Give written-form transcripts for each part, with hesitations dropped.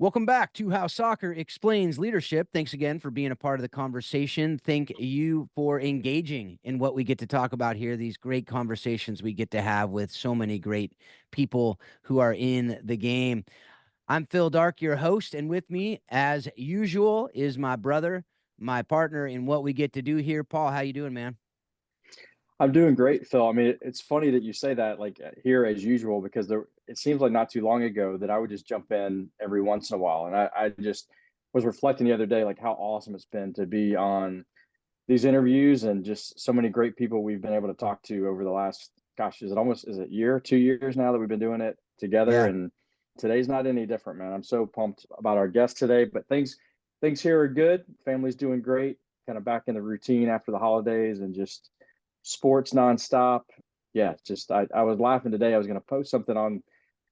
Welcome back to How Soccer Explains Leadership. Thanks again for being a part of the conversation. Thank you for engaging in what we get to talk about here, these great conversations we get to have with so many great people who are in the game. I'm Phil Dark, your host, and with me, as usual, is my brother, my partner in what we get to do here. Paul, how you doing, man? I'm doing great, Phil. I mean, it's funny that you say that, like here as usual, because it seems like not too long ago that I would just jump in every once in a while. And I just was reflecting the other day, like how awesome it's been to be on these interviews and just so many great people we've been able to talk to over the last, gosh, is it year, 2 years now that we've been doing it together? Yeah. And today's not any different, man. I'm so pumped about our guest today, but things here are good. Family's doing great, kind of back in the routine after the holidays and just sports nonstop. Yeah, just I was laughing today. I was going to post something on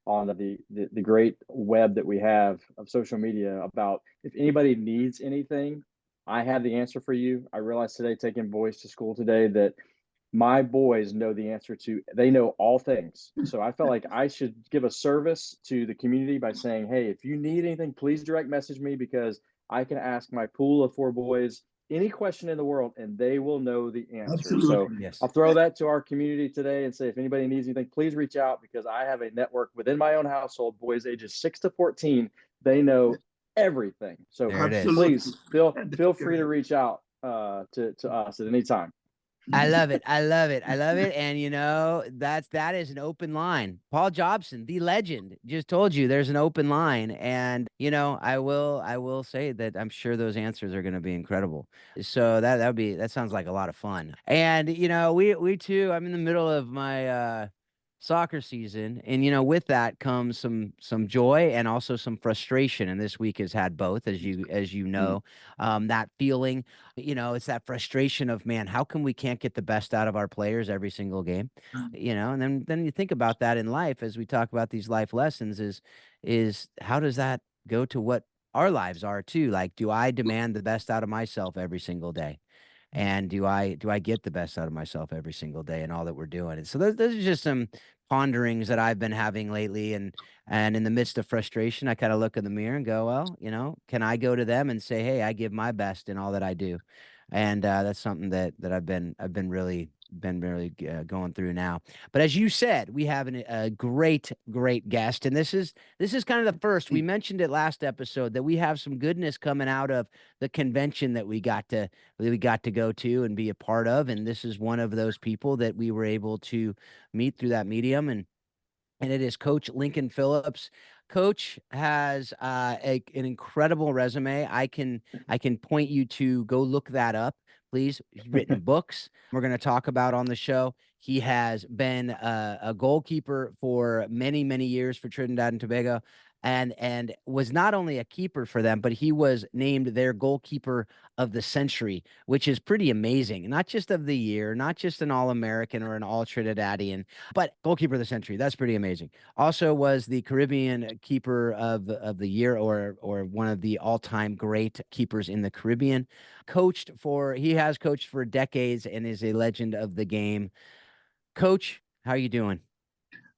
the great web that we have of social media about if anybody needs anything, I have the answer for you. I realized today taking boys to school today that my boys know the answer to, they know all things. So I felt like I should give a service to the community by saying, hey, if you need anything, please direct message me because I can ask my pool of four boys any question in the world and they will know the answer. So Absolutely. Yes. I'll throw that to our community today and say, if anybody needs anything, please reach out because I have a network within my own household, boys ages 6 to 14. They know everything. So There it is. please feel That's free to correct. reach out to us at any time. I love it. I love it. I love it. And that is an open line. Paul Jobson, the legend, just told you there's an open line. And I will say that I'm sure those answers are going to be incredible. So that sounds like a lot of fun. And we too, I'm in the middle of my soccer season, and with that comes some joy and also some frustration. And this week has had both, as you know, that feeling. It's that frustration of, man, how come we can't get the best out of our players every single game? And then you think about that in life as we talk about these life lessons is how does that go to what our lives are too? Like, do I demand the best out of myself every single day? And do I get the best out of myself every single day and all that we're doing? And so those are just some ponderings that I've been having lately. And in the midst of frustration, I kind of look in the mirror and go, well, can I go to them and say, hey, I give my best in all that I do? And that's something that I've been really going through now. But as you said, we have a great guest, and this is kind of the first. We mentioned it last episode that we have some goodness coming out of the convention that we got to go to and be a part of, and this is one of those people that we were able to meet through that medium, and it is Coach Lincoln Phillips. Coach has an incredible resume. I can point you to go look that up, please. He's written books we're going to talk about on the show. He has been a goalkeeper for many, many years for Trinidad and Tobago, and was not only a keeper for them, but he was named their goalkeeper of the century, which is pretty amazing. Not just of the year, not just an All-American or an All-Trinidadian, but goalkeeper of the century. That's pretty amazing. Also was the Caribbean keeper of the year, or one of the all-time great keepers in the Caribbean. He has coached for decades and is a legend of the game. Coach, how are you doing?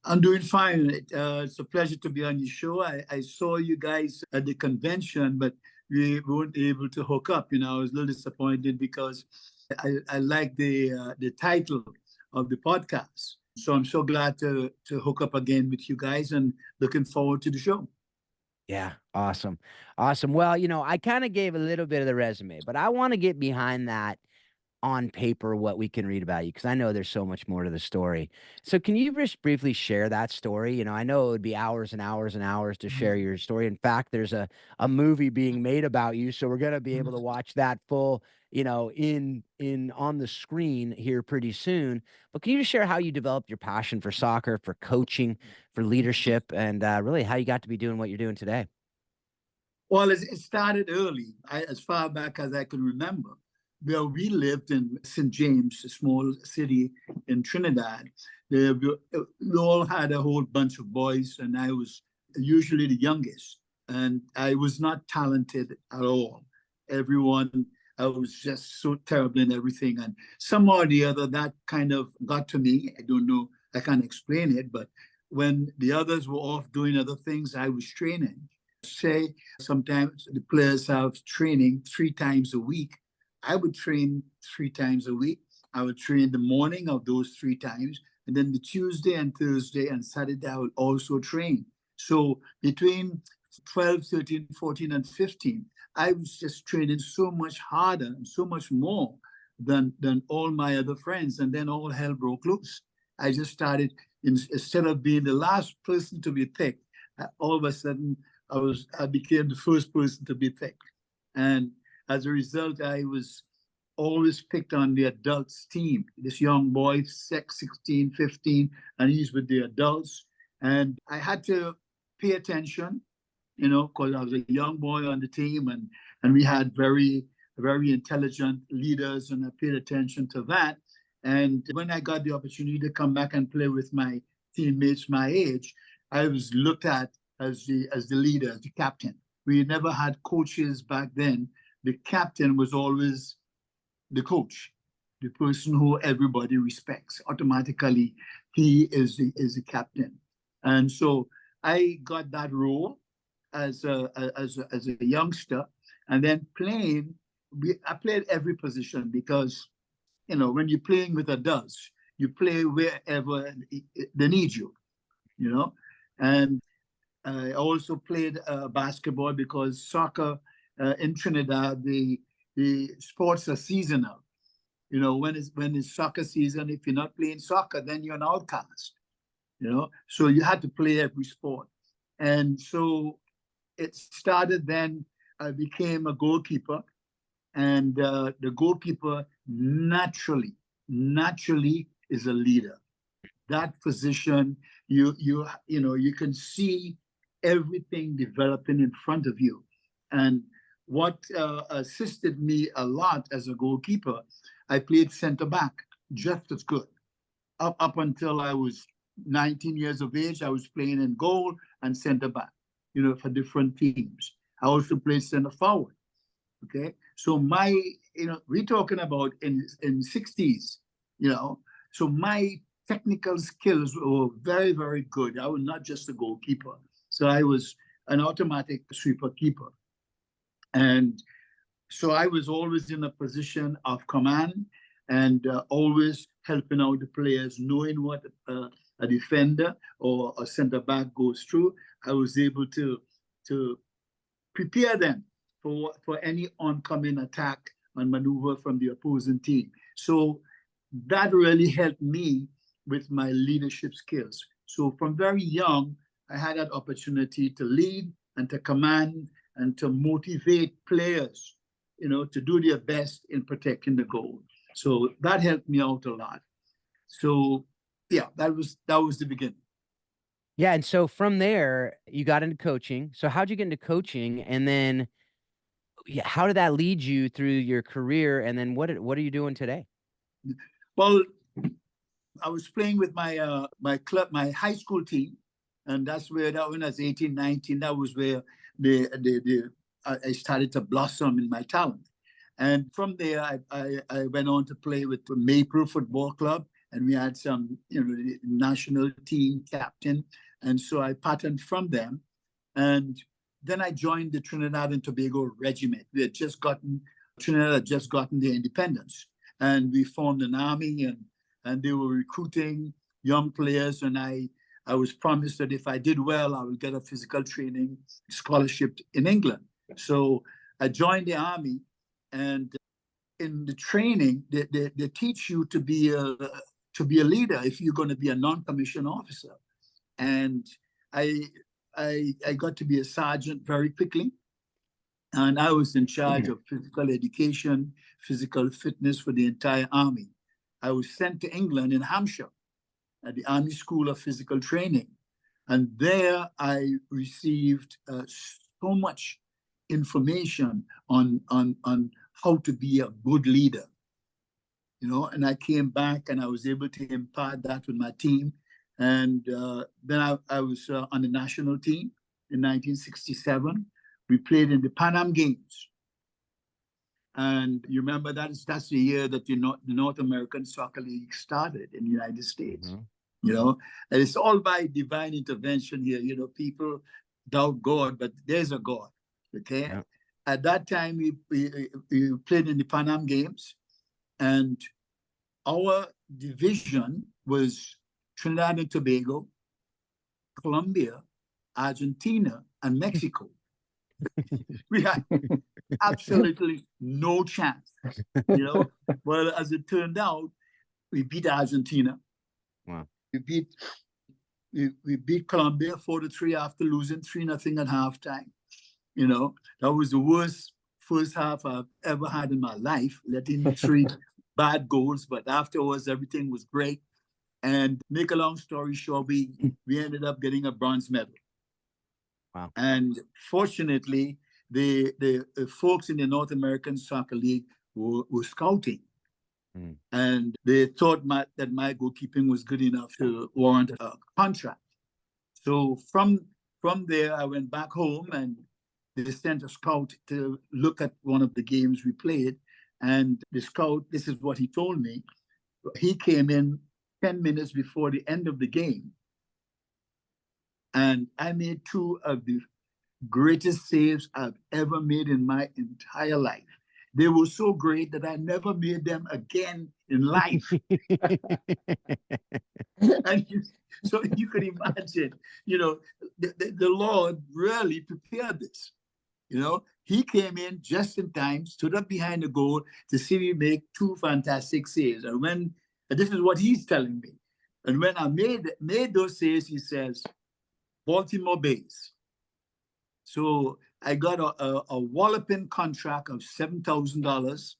I'm doing fine. It's a pleasure to be on your show. I saw you guys at the convention, but we weren't able to hook up. I was a little disappointed because I like the title of the podcast. So I'm so glad to hook up again with you guys and looking forward to the show. Yeah, awesome. Awesome. Well, I kind of gave a little bit of the resume, but I want to get behind that on paper what we can read about you, because I know there's so much more to the story. So can you just briefly share that story? I know it would be hours and hours and hours to share your story. In fact, there's a movie being made about you, so we're going to be able to watch that full, in on the screen here pretty soon. But can you just share how you developed your passion for soccer, for coaching, for leadership, and really how you got to be doing what you're doing today? Well, it started early, as far back as I can remember. Where we lived in St. James, a small city in Trinidad, we all had a whole bunch of boys, and I was usually the youngest. And I was not talented at all. Everyone, I was just so terrible in everything. And somehow or the other, that kind of got to me. I don't know, I can't explain it, but when the others were off doing other things, I was training. Say sometimes the players have training 3 times a week. I would train 3 times a week. I would train the morning of those 3 times, and then the Tuesday and Thursday and Saturday I would also train. So between 12, 13, 14, and 15, I was just training so much harder and so much more than all my other friends. And then all hell broke loose. I just started, instead of being the last person to be picked, all of a sudden I became the first person to be picked. And as a result, I was always picked on the adults team. This young boy, 16, 15, and he's with the adults. And I had to pay attention, because I was a young boy on the team, and we had very, very intelligent leaders, and I paid attention to that. And when I got the opportunity to come back and play with my teammates my age, I was looked at as the leader, as the captain. We never had coaches back then. The captain was always the coach, the person who everybody respects. Automatically, he is the captain. And so I got that role as a youngster, and then playing. I played every position because, when you're playing with adults, you play wherever they need you, And I also played basketball because soccer in Trinidad, the sports are seasonal. When it's soccer season, if you're not playing soccer, then you're an outcast. So you had to play every sport. And so it started then. I became a goalkeeper, and the goalkeeper naturally is a leader. That position, you can see everything developing in front of you. And what assisted me a lot as a goalkeeper, I played center back just as good. Up until I was 19 years of age, I was playing in goal and center back, for different teams. I also played center forward. Okay, so we're talking about in 60s, so my technical skills were very, very good. I was not just a goalkeeper. So I was an automatic sweeper keeper. And so I was always in a position of command and always helping out the players, knowing what a defender or a center back goes through. I was able to prepare them for any oncoming attack and maneuver from the opposing team. So that really helped me with my leadership skills. So from very young, I had that opportunity to lead and to command and to motivate players, to do their best in protecting the goal. So that helped me out a lot. So yeah, that was the beginning. Yeah, and so from there, you got into coaching. So how'd you get into coaching, and then how did that lead you through your career, and then what are you doing today? Well, I was playing with my my high school team, and that's where when I was 18, 19, that was where I started to blossom in my talent. And from there, I went on to play with the Maple Football Club, and we had some, the national team captain. And so I patterned from them. And then I joined the Trinidad and Tobago Regiment. Trinidad had just gotten their independence. And we formed an army, and they were recruiting young players. And I was promised that if I did well, I would get a physical training scholarship in England. So I joined the army, and in the training, they teach you to be a leader if you're going to be a non-commissioned officer. And I got to be a sergeant very quickly. And I was in charge of physical education, physical fitness for the entire army. I was sent to England in Hampshire at the Army School of Physical Training. And there I received so much information on how to be a good leader. And I came back and I was able to impart that with my team. And then I was on the national team in 1967. We played in the Pan Am Games. And you remember that's the year that the North American Soccer League started in the United States. Mm-hmm. And it's all by divine intervention here. People doubt God, but there's a God. Okay. Yeah. At that time, we played in the Pan Am Games, and our division was Trinidad and Tobago, Colombia, Argentina, and Mexico. We had absolutely no chance, you know. Well, as it turned out, we beat Argentina. Wow. We beat Colombia 4-3 after losing 3-0 at halftime. You know, that was the worst first half I've ever had in my life, letting 3 bad goals. But afterwards, everything was great. And make a long story short, we ended up getting a bronze medal. Wow. And fortunately, the folks in the North American Soccer League were scouting. Mm. And they thought that my goalkeeping was good enough to warrant a contract. So from there, I went back home, and they sent a scout to look at one of the games we played. And the scout, this is what he told me. He came in 10 minutes before the end of the game. And I made 2 of the greatest saves I've ever made in my entire life. They were so great that I never made them again in life. And so you can imagine, you know, the Lord really prepared this. You know, he came in just in time, stood up behind the goal to see me make 2 fantastic saves. And this is what he's telling me. And when I made those saves, he says, Baltimore Bays. So I got a walloping contract of $7,000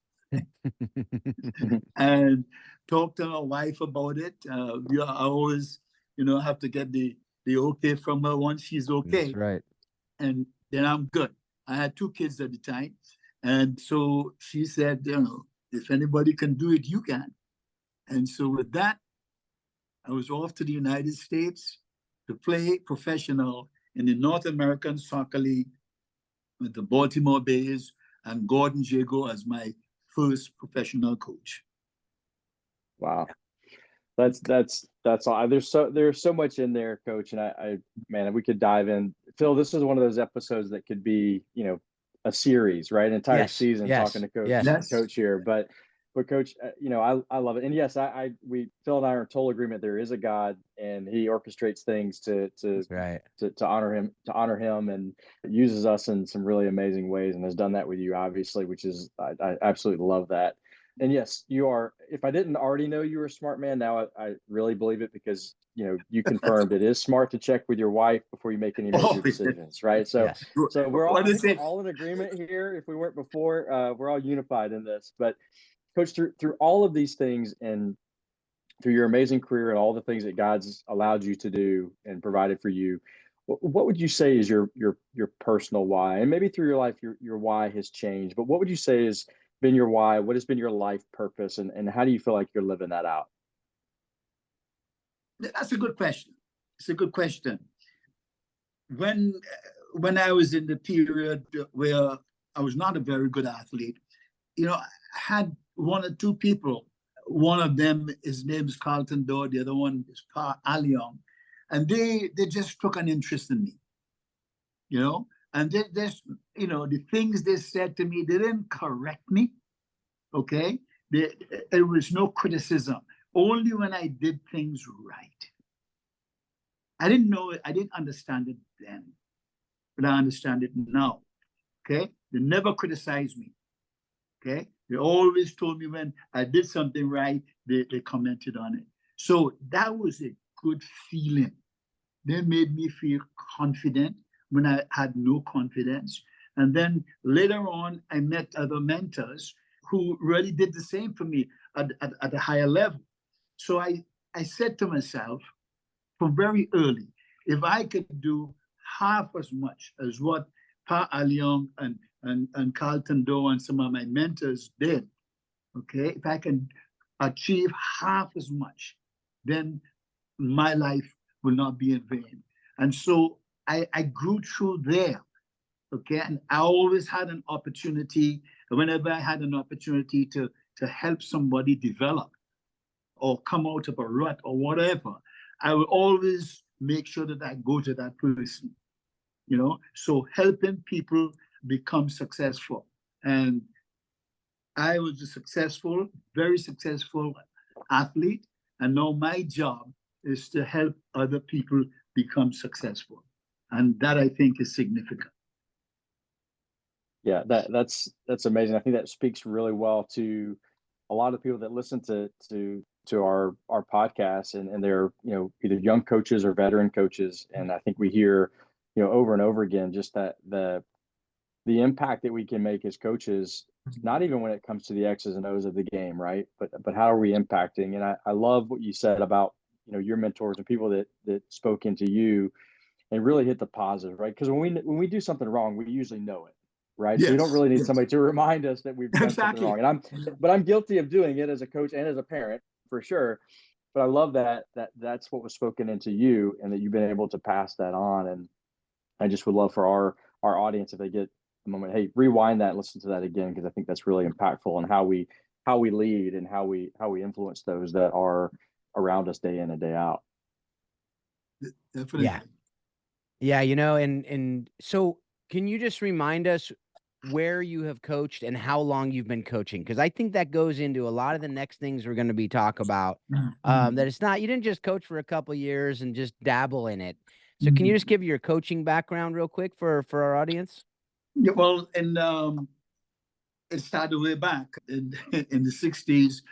and talked to my wife about it. I always, you know, have to get the okay from her once she's okay. That's right. And then I'm good. I had 2 kids at the time. And so she said, you know, if anybody can do it, you can. And so with that, I was off to the United States to play professional in the North American Soccer League with the Baltimore Bays and Gordon Jago as my first professional coach. Wow. That's all. There's so much in there, Coach. And I man, we could dive in. Phil, this is one of those episodes that could be, you know, a series, right? An entire season talking to Coach here. But Coach, you know, I love it. And yes, Phil and I are in total agreement. There is a God, and he orchestrates things to honor him and uses us in some really amazing ways, and has done that with you, obviously, which is, I absolutely love that. And yes, you are. If I didn't already know you were a smart man, now I really believe it, because, you know, you confirmed it is smart to check with your wife before you make any major decisions, right? So, so we're all in agreement here. If we weren't before, we're all unified in this. But Coach, through all of these things, and through your amazing career and all the things that God's allowed you to do and provided for you, what would you say is your personal why? And maybe through your life, your why has changed. But what would you say has been your why? What has been your life purpose, and how do you feel like you're living that out? That's a good question. It's a good question. When I was in the period where I was not a very good athlete, you know, I had 1 or 2 people. One of them, his name is Carlton Doe. The other one is Pa Aliong. And they just took an interest in me, you know. And they you know, the things they said to me, they didn't correct me, okay? There was no criticism, only when I did things right. I didn't know it, I didn't understand it then, but I understand it now, okay? They never criticized me, okay? They always told me when I did something right, they commented on it. So that was a good feeling. They made me feel confident when I had no confidence. And then later on, I met other mentors who really did the same for me at a higher level. So I said to myself from very early, if I could do half as much as what Pa Aliong and Carlton Doe and some of my mentors did, okay, if I can achieve half as much, then my life will not be in vain. And so I grew through there, okay? And I always had an opportunity, whenever I had an opportunity to help somebody develop or come out of a rut or whatever, I would always make sure that I go to that person, so helping people become successful. And I was a very successful athlete, and now my job is to help other people become successful. And that, I think, is significant. Yeah, that's amazing. I think that speaks really well to a lot of people that listen to our podcast, and they're, either young coaches or veteran coaches. And I think we hear, over and over again, just that the impact that we can make as coaches, not even when it comes to the X's and O's of the game, right? But how are we impacting? And I love what you said about, your mentors and people that spoke into you and really hit the positive, right? Because when we do something wrong, we usually know it, right? Yes, so we don't really need yes. somebody to remind us that we've done something wrong. And I'm guilty of doing it as a coach and as a parent, for sure. But I love that's what was spoken into you, and that you've been able to pass that on. And I just would love for our audience, if they get a moment, hey, rewind that and listen to that again, because I think that's really impactful on how we lead and how we influence those that are around us day in and day out. Definitely. Yeah. Yeah, and so can you just remind us where you have coached and how long you've been coaching? Because I think that goes into a lot of the next things we're going to be talk about. That it's not, you didn't just coach for a couple years and just dabble in it. So can you just give your coaching background real quick for our audience? Yeah, well, and it started way back in the 60s.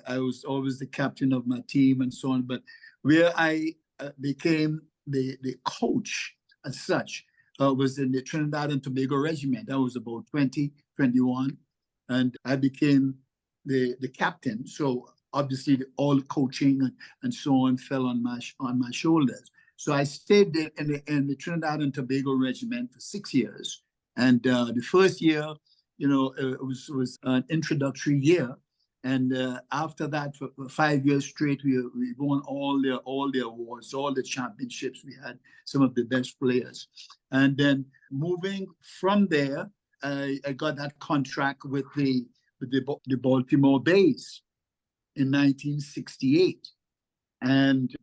I was always the captain of my team and so on. But where I became the coach as such was in the Trinidad and Tobago Regiment. I was about 20, 21, and I became the captain. So obviously all coaching and so on fell on my shoulders. So I stayed there in the Trinidad and Tobago Regiment for 6 years. And the first year, it was an introductory year. And after that, for 5 years straight, we won all the awards, all the championships. We had some of the best players. And then moving from there, I got that contract with the Baltimore Bays in 1968. And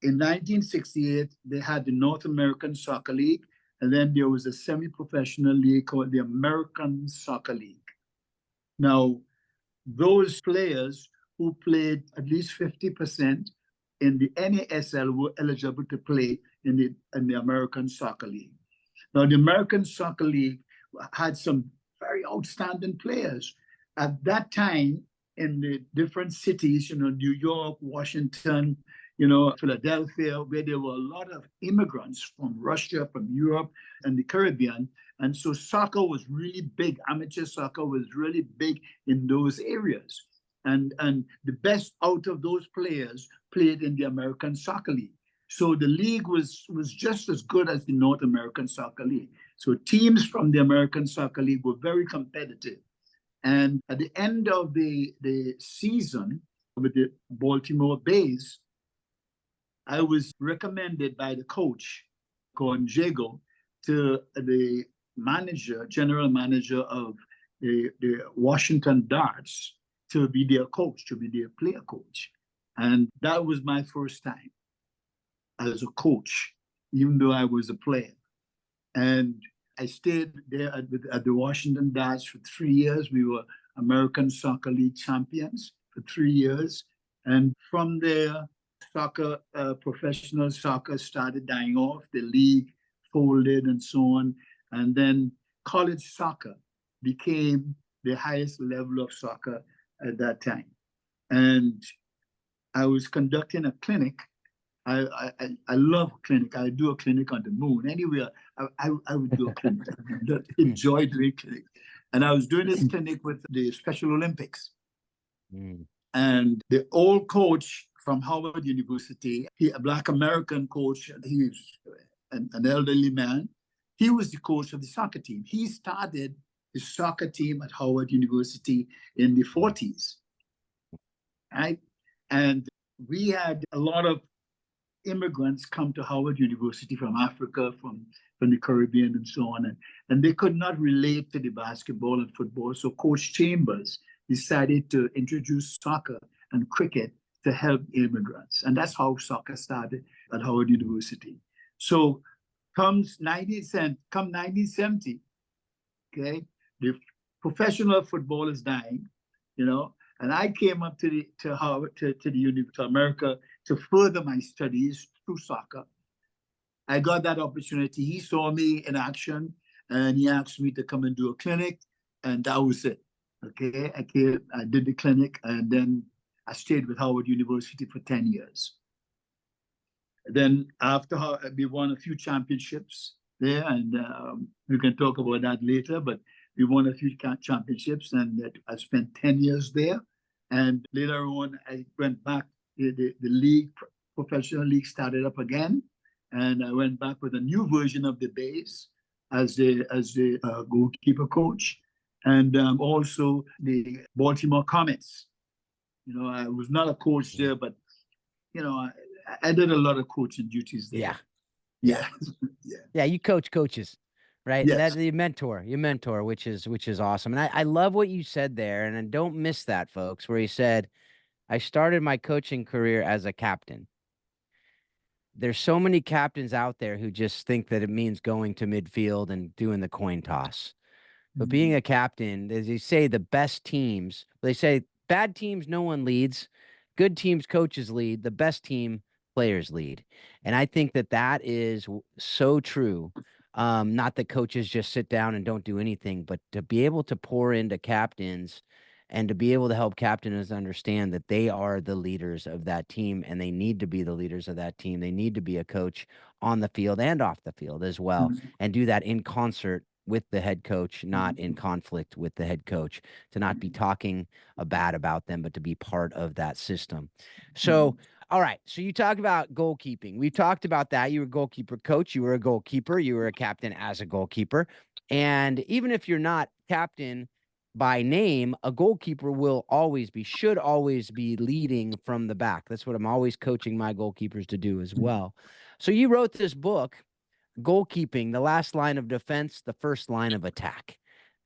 in 1968, they had the North American Soccer League, and then there was a semi-professional league called the American Soccer League. Now, those players who played at least 50% in the NASL were eligible to play in the American Soccer League. Now, the American Soccer League had some very outstanding players. At that time, in the different cities, New York, Washington, Philadelphia, where there were a lot of immigrants from Russia, from Europe, and the Caribbean. And so soccer was really big. Amateur soccer was really big in those areas. And the best out of those players played in the American Soccer League. So the league was just as good as the North American Soccer League. So teams from the American Soccer League were very competitive. And at the end of the season with the Baltimore Bays, I was recommended by the coach, Coach Jago, to the general manager of the Washington Darts, to be their coach, to be their player coach. And that was my first time as a coach, even though I was a player. And I stayed there at the Washington Darts for 3 years. We were American Soccer League champions for 3 years. And from there, professional soccer started dying off. The league folded and so on. And then college soccer became the highest level of soccer at that time. And I was conducting a clinic. I love a clinic. I do a clinic on the moon. Anywhere, I would do a clinic. I enjoy doing clinics. And I was doing this clinic with the Special Olympics. And the old coach from Howard University, a Black American coach, he was an elderly man. He was the coach of the soccer team. He started the soccer team at Howard University in the 40s, right? And we had a lot of immigrants come to Howard University from Africa, from the Caribbean and so on. And they could not relate to the basketball and football. So Coach Chambers decided to introduce soccer and cricket to help immigrants. And that's how soccer started at Howard University. So Come 1970, okay, the professional football is dying, you know, and I came up to Harvard, to America to further my studies through soccer. I got that opportunity. He saw me in action, and he asked me to come and do a clinic, and that was it. Okay, I did the clinic, and then I stayed with Howard University for 10 years. Then after we won a few championships there, and we can talk about that later, but we won a few championships, and I spent 10 years there. And later on, I went back, the league, professional league started up again, and I went back with a new version of the base as the goalkeeper coach, and also the Baltimore Comets. You know, I was not a coach there, but, you know, I did a lot of coaching duties there. Yeah. Yeah, you coach coaches, right? Yes. That's your mentor, which is awesome. And I love what you said there, and I don't miss that, folks, where you said, I started my coaching career as a captain. There's so many captains out there who just think that it means going to midfield and doing the coin toss. But being a captain, as you say, the best teams, they say bad teams, no one leads. Good teams, coaches lead. The best team, players lead. And I think that that is so true. Not that coaches just sit down and don't do anything, but to be able to pour into captains and to be able to help captains understand that they are the leaders of that team and they need to be the leaders of that team. They need to be a coach on the field and off the field as well, and do that in concert with the head coach, not in conflict with the head coach, to not be talking bad about them, but to be part of that system. So, all right. So you talk about goalkeeping. We've talked about that. You were a goalkeeper coach. You were a goalkeeper. You were a captain as a goalkeeper. And even if you're not captain by name, a goalkeeper should always be leading from the back. That's what I'm always coaching my goalkeepers to do as well. So you wrote this book, Goalkeeping, the last line of defense, the first line of attack.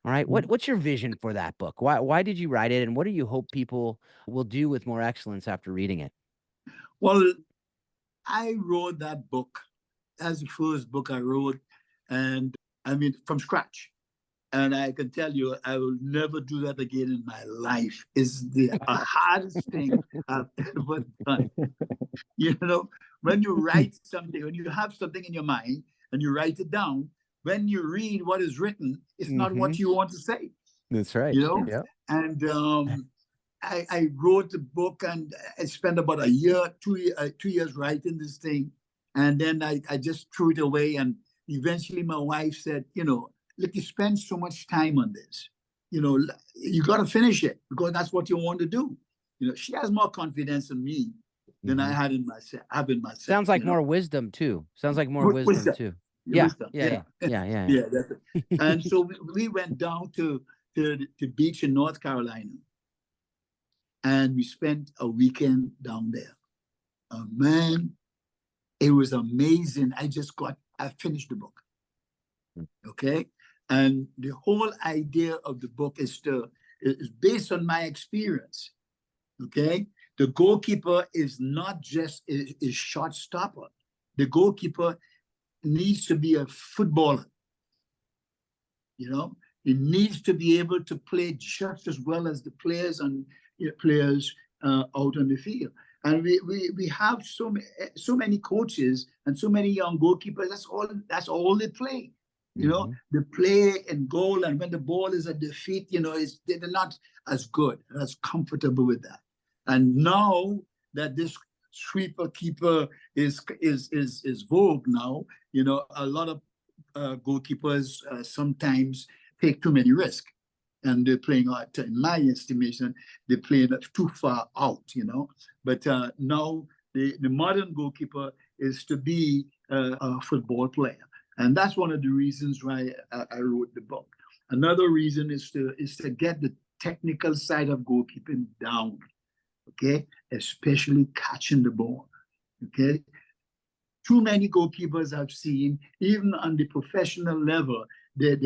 All right. What's your vision for that book? Why did you write it? And what do you hope people will do with more excellence after reading it? Well, I wrote that book as the first book I wrote, and I mean, from scratch. And I can tell you, I will never do that again in my life. It's the hardest thing I've ever done. You know, when you write something, when you have something in your mind and you write it down, when you read what is written, it's not what you want to say. That's right. You know? Yeah. And I wrote the book, and I spent about a year, 2 years writing this thing. And then I just threw it away. And eventually my wife said, you know, look, you spend so much time on this. You know, you got to finish it because that's what you want to do. You know, she has more confidence in me than I had in myself. Sounds like more wisdom too. Sounds like more wisdom too. Yeah. Wisdom. Yeah. That's it. And so we went down to the beach in North Carolina, and we spent a weekend down there. Man, it was amazing. I finished the book. Okay. And the whole idea of the book is based on my experience. Okay. The goalkeeper is not just a shot stopper. The goalkeeper needs to be a footballer. You know, he needs to be able to play just as well as the players out on the field. And we have so many coaches and so many young goalkeepers. That's all they play. You know, they play in goal, and when the ball is at their feet, you know, they're not as good, as comfortable with that. And now that this sweeper keeper is vogue now, you know, a lot of goalkeepers sometimes take too many risks, and they're playing out, in my estimation, they're playing too far out, you know. But now the modern goalkeeper is to be a football player. And that's one of the reasons why I wrote the book. Another reason is to get the technical side of goalkeeping down, okay? Especially catching the ball, okay? Too many goalkeepers I've seen, even on the professional level, they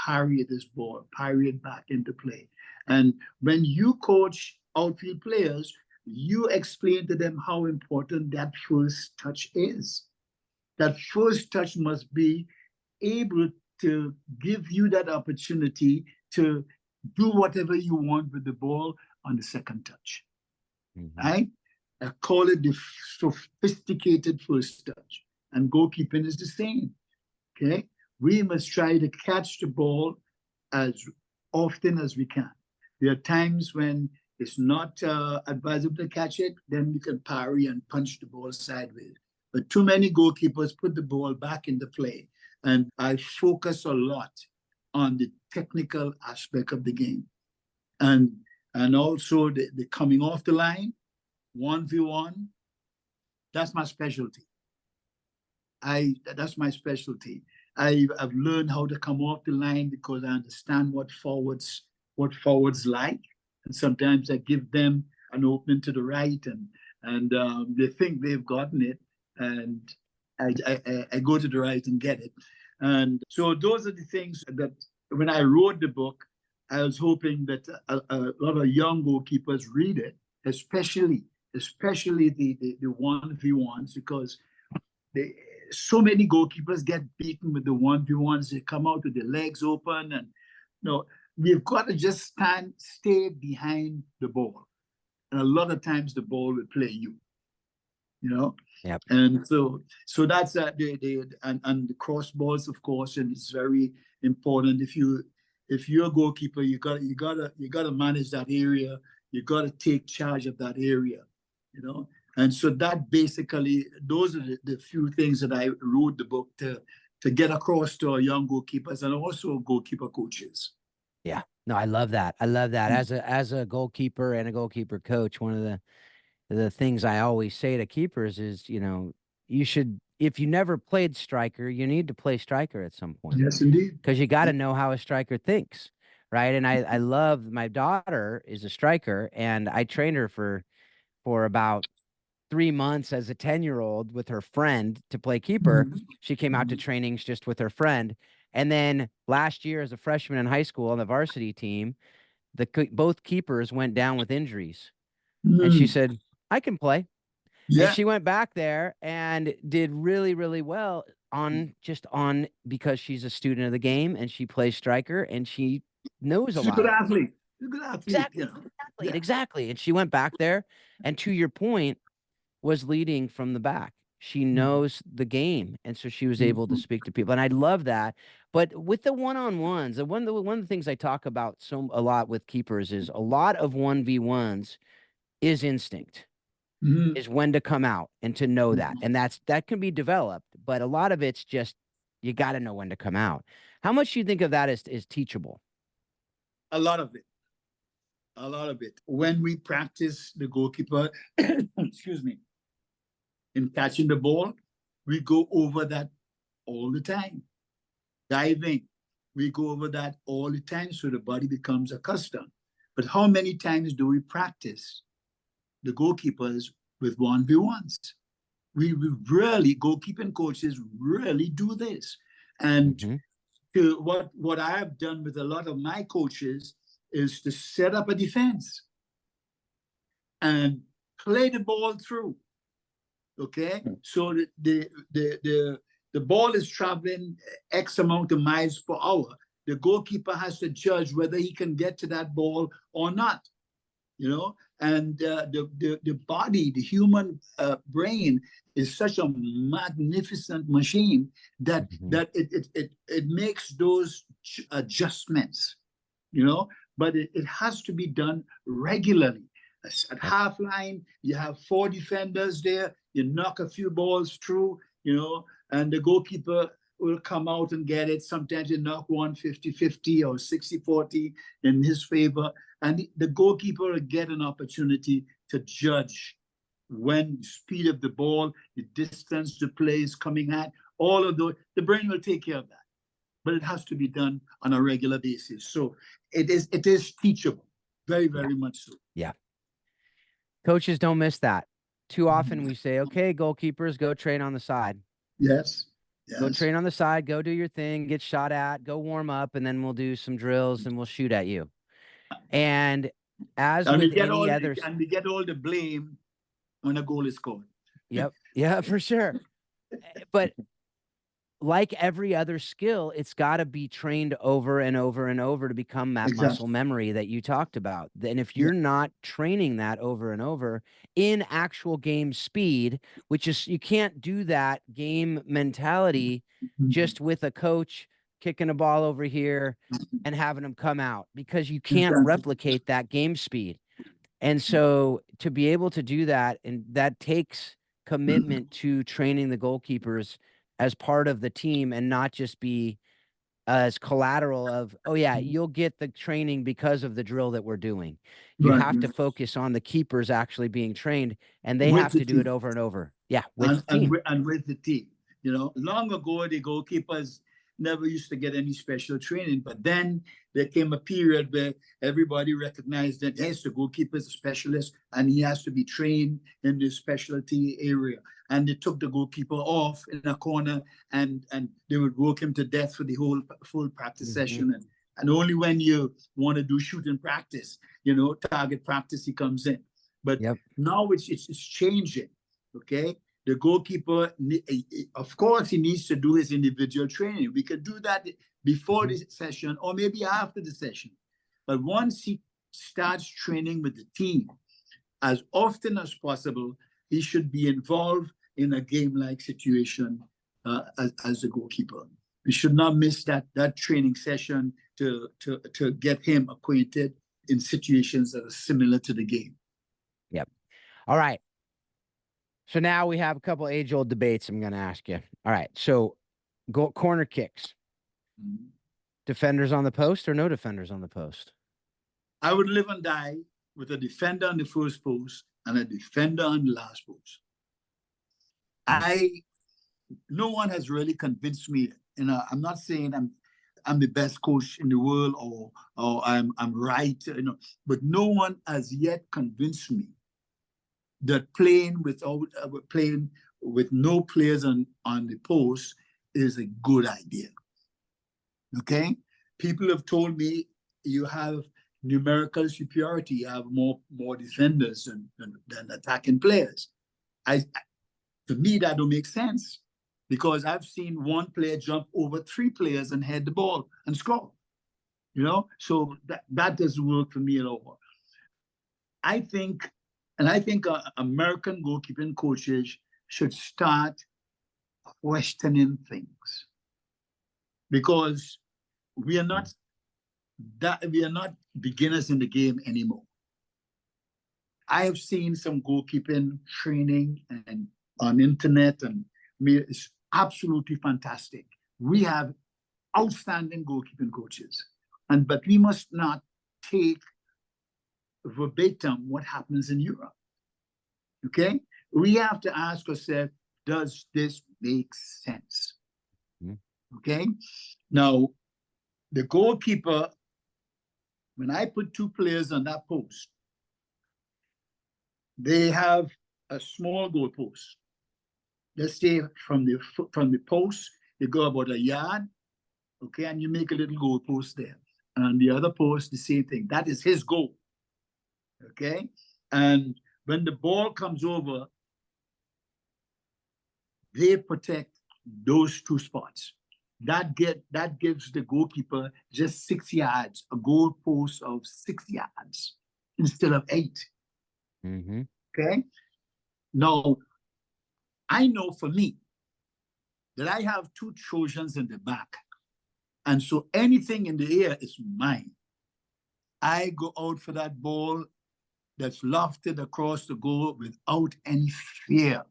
parry this ball, parry it back into play. And when you coach outfield players, you explain to them how important that first touch is. that first touch must be able to give you that opportunity to do whatever you want with the ball on the second touch. Right? I call it the sophisticated first touch. And goalkeeping is the same. Okay? We must try to catch the ball as often as we can. There are times when it's not advisable to catch it, then we can parry and punch the ball sideways. But too many goalkeepers put the ball back into play. And I focus a lot on the technical aspect of the game. And also the coming off the line, 1v1, that's my specialty. That's my specialty. I've learned how to come off the line because I understand what forwards like. And sometimes I give them an opening to the right and they think they've gotten it. And I go to the right and get it. And so those are the things that when I wrote the book, I was hoping that a lot of young goalkeepers read it, especially the 1v1s, because so many goalkeepers get beaten with the 1v1s. They come out with their legs open, and we've got to just stay behind the ball. And a lot of times the ball will play you. Yep. And so that's and the cross balls, of course, and it's very important. If you're a goalkeeper, you gotta manage that area. You gotta take charge of that area, And so that basically, those are the few things that I wrote the book to get across to our young goalkeepers and also goalkeeper coaches. Yeah, no, I love that. I love that. As a goalkeeper and a goalkeeper coach, one of the things I always say to keepers is, you should, if you never played striker, you need to play striker at some point. Yes, indeed. Because you got to know how a striker thinks, right? And I love, my daughter is a striker, and I trained her for about 3 months as a 10-year-old with her friend to play keeper. She came out to trainings just with her friend. And then last year as a freshman in high school on the varsity team, both keepers went down with injuries. And she said, I can play. Yeah. And she went back there and did really, really well because she's a student of the game and she plays striker and she knows a lot. Good athlete. Exactly. And she went back there, and to your point, was leading from the back. She knows the game, and so she was able to speak to people, and I love that. But with the one-on-ones, one of the things I talk about a lot with keepers is a lot of 1v1s is instinct. Is when to come out and to know that. And that can be developed, but a lot of it's just, you got to know when to come out. How much do you think of that is teachable? A lot of it. When we practice the goalkeeper, excuse me, in catching the ball, we go over that all the time. Diving, we go over that all the time so the body becomes accustomed. But how many times do we practice the goalkeepers with 1v1s? We really, goalkeeping coaches really do this. And what I have done with a lot of my coaches is to set up a defense and play the ball through. Okay, so the ball is traveling X amount of miles per hour. The goalkeeper has to judge whether he can get to that ball or not. And the body, the human brain is such a magnificent machine that it makes those adjustments, but it has to be done regularly. At half line, you have 4 defenders there, you knock a few balls through, and the goalkeeper will come out and get it. Sometimes you knock one 50-50 or 60-40 in his favor. And the goalkeeper will get an opportunity to judge when the speed of the ball, the distance the play is coming at, all of those. The brain will take care of that. But it has to be done on a regular basis. So it is teachable, very, very much so. Yeah. Coaches don't miss that. Too often we say, okay, goalkeepers, go train on the side. Yes. Go train on the side, go do your thing, get shot at, go warm up, and then we'll do some drills and we'll shoot at you. And we get all the blame when a goal is scored. Yep. Yeah, for sure. But like every other skill, it's got to be trained over and over and over to become that muscle Exactly. memory that you talked about. And if Yeah. you're not training that over and over in actual game speed, which is, you can't do that game mentality Mhm. just with a coach kicking a ball over here and having them come out, because you can't Exactly. replicate that game speed. And so to be able to do that, and that takes commitment to training the goalkeepers as part of the team and not just be as collateral of, oh yeah, you'll get the training because of the drill that we're doing. You Right. have to focus on the keepers actually being trained, and they With have the to do it team. over and over. Yeah, with the And team. with the team. You know, long ago the goalkeepers never used to get any special training, but then there came a period where everybody recognized that yes, the goalkeeper is a specialist and he has to be trained in this specialty area. And they took the goalkeeper off in a corner and they would work him to death for the whole full practice Mm-hmm. session. And only when you want to do shooting practice, you know, target practice, he comes in. But Yep. now it's changing. Okay. The goalkeeper, of course, he needs to do his individual training. We could do that before the session or maybe after the session. But once he starts training with the team, as often as possible, he should be involved in a game-like situation as a goalkeeper. We should not miss that training session to get him acquainted in situations that are similar to the game. Yep. All right. So now we have a couple age-old debates I'm going to ask you. All right. So corner kicks. Mm-hmm. Defenders on the post or no defenders on the post? I would live and die with a defender on the first post and a defender on the last post. No one has really convinced me. You know, I'm not saying I'm the best coach in the world or I'm right, you know, but no one has yet convinced me that playing with no players on the post is a good idea. Okay, people have told me you have numerical superiority, you have more defenders than attacking players. To me, that don't make sense because I've seen one player jump over three players and head the ball and score. You know, so that doesn't work for me at all. I think American goalkeeping coaches should start questioning things because we are not beginners in the game anymore. I have seen some goalkeeping training and on internet, and it's absolutely fantastic. We have outstanding goalkeeping coaches, but we must not take verbatim what happens in Europe. Okay, we have to ask ourselves, does this make sense? Okay, now the goalkeeper, when I put two players on that post, they have a small goal post. Let's say from the post, they go about a yard, okay, and you make a little goal post there. And on the other post, the same thing. That is his goal, okay? And when the ball comes over, they protect those two spots. That gives the goalkeeper just 6 yards, a goal post of 6 yards instead of 8. Mm-hmm. Okay? Now, I know for me that I have two Trojans in the back. And so anything in the air is mine. I go out for that ball that's lofted across the goal without any fear.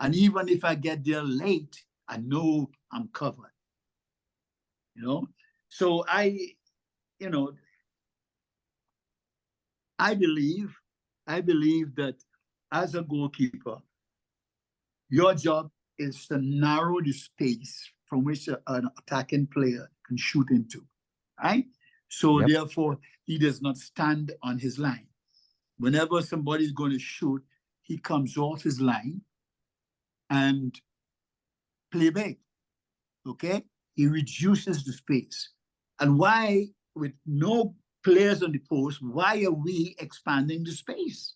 And even if I get there late, I know I'm covered. You know? So I believe that as a goalkeeper, your job is to narrow the space from which an attacking player can shoot into, right? So therefore, he does not stand on his line. Whenever somebody's going to shoot, he comes off his line and play big, okay? He reduces the space. And why, with no players on the post, why are we expanding the space?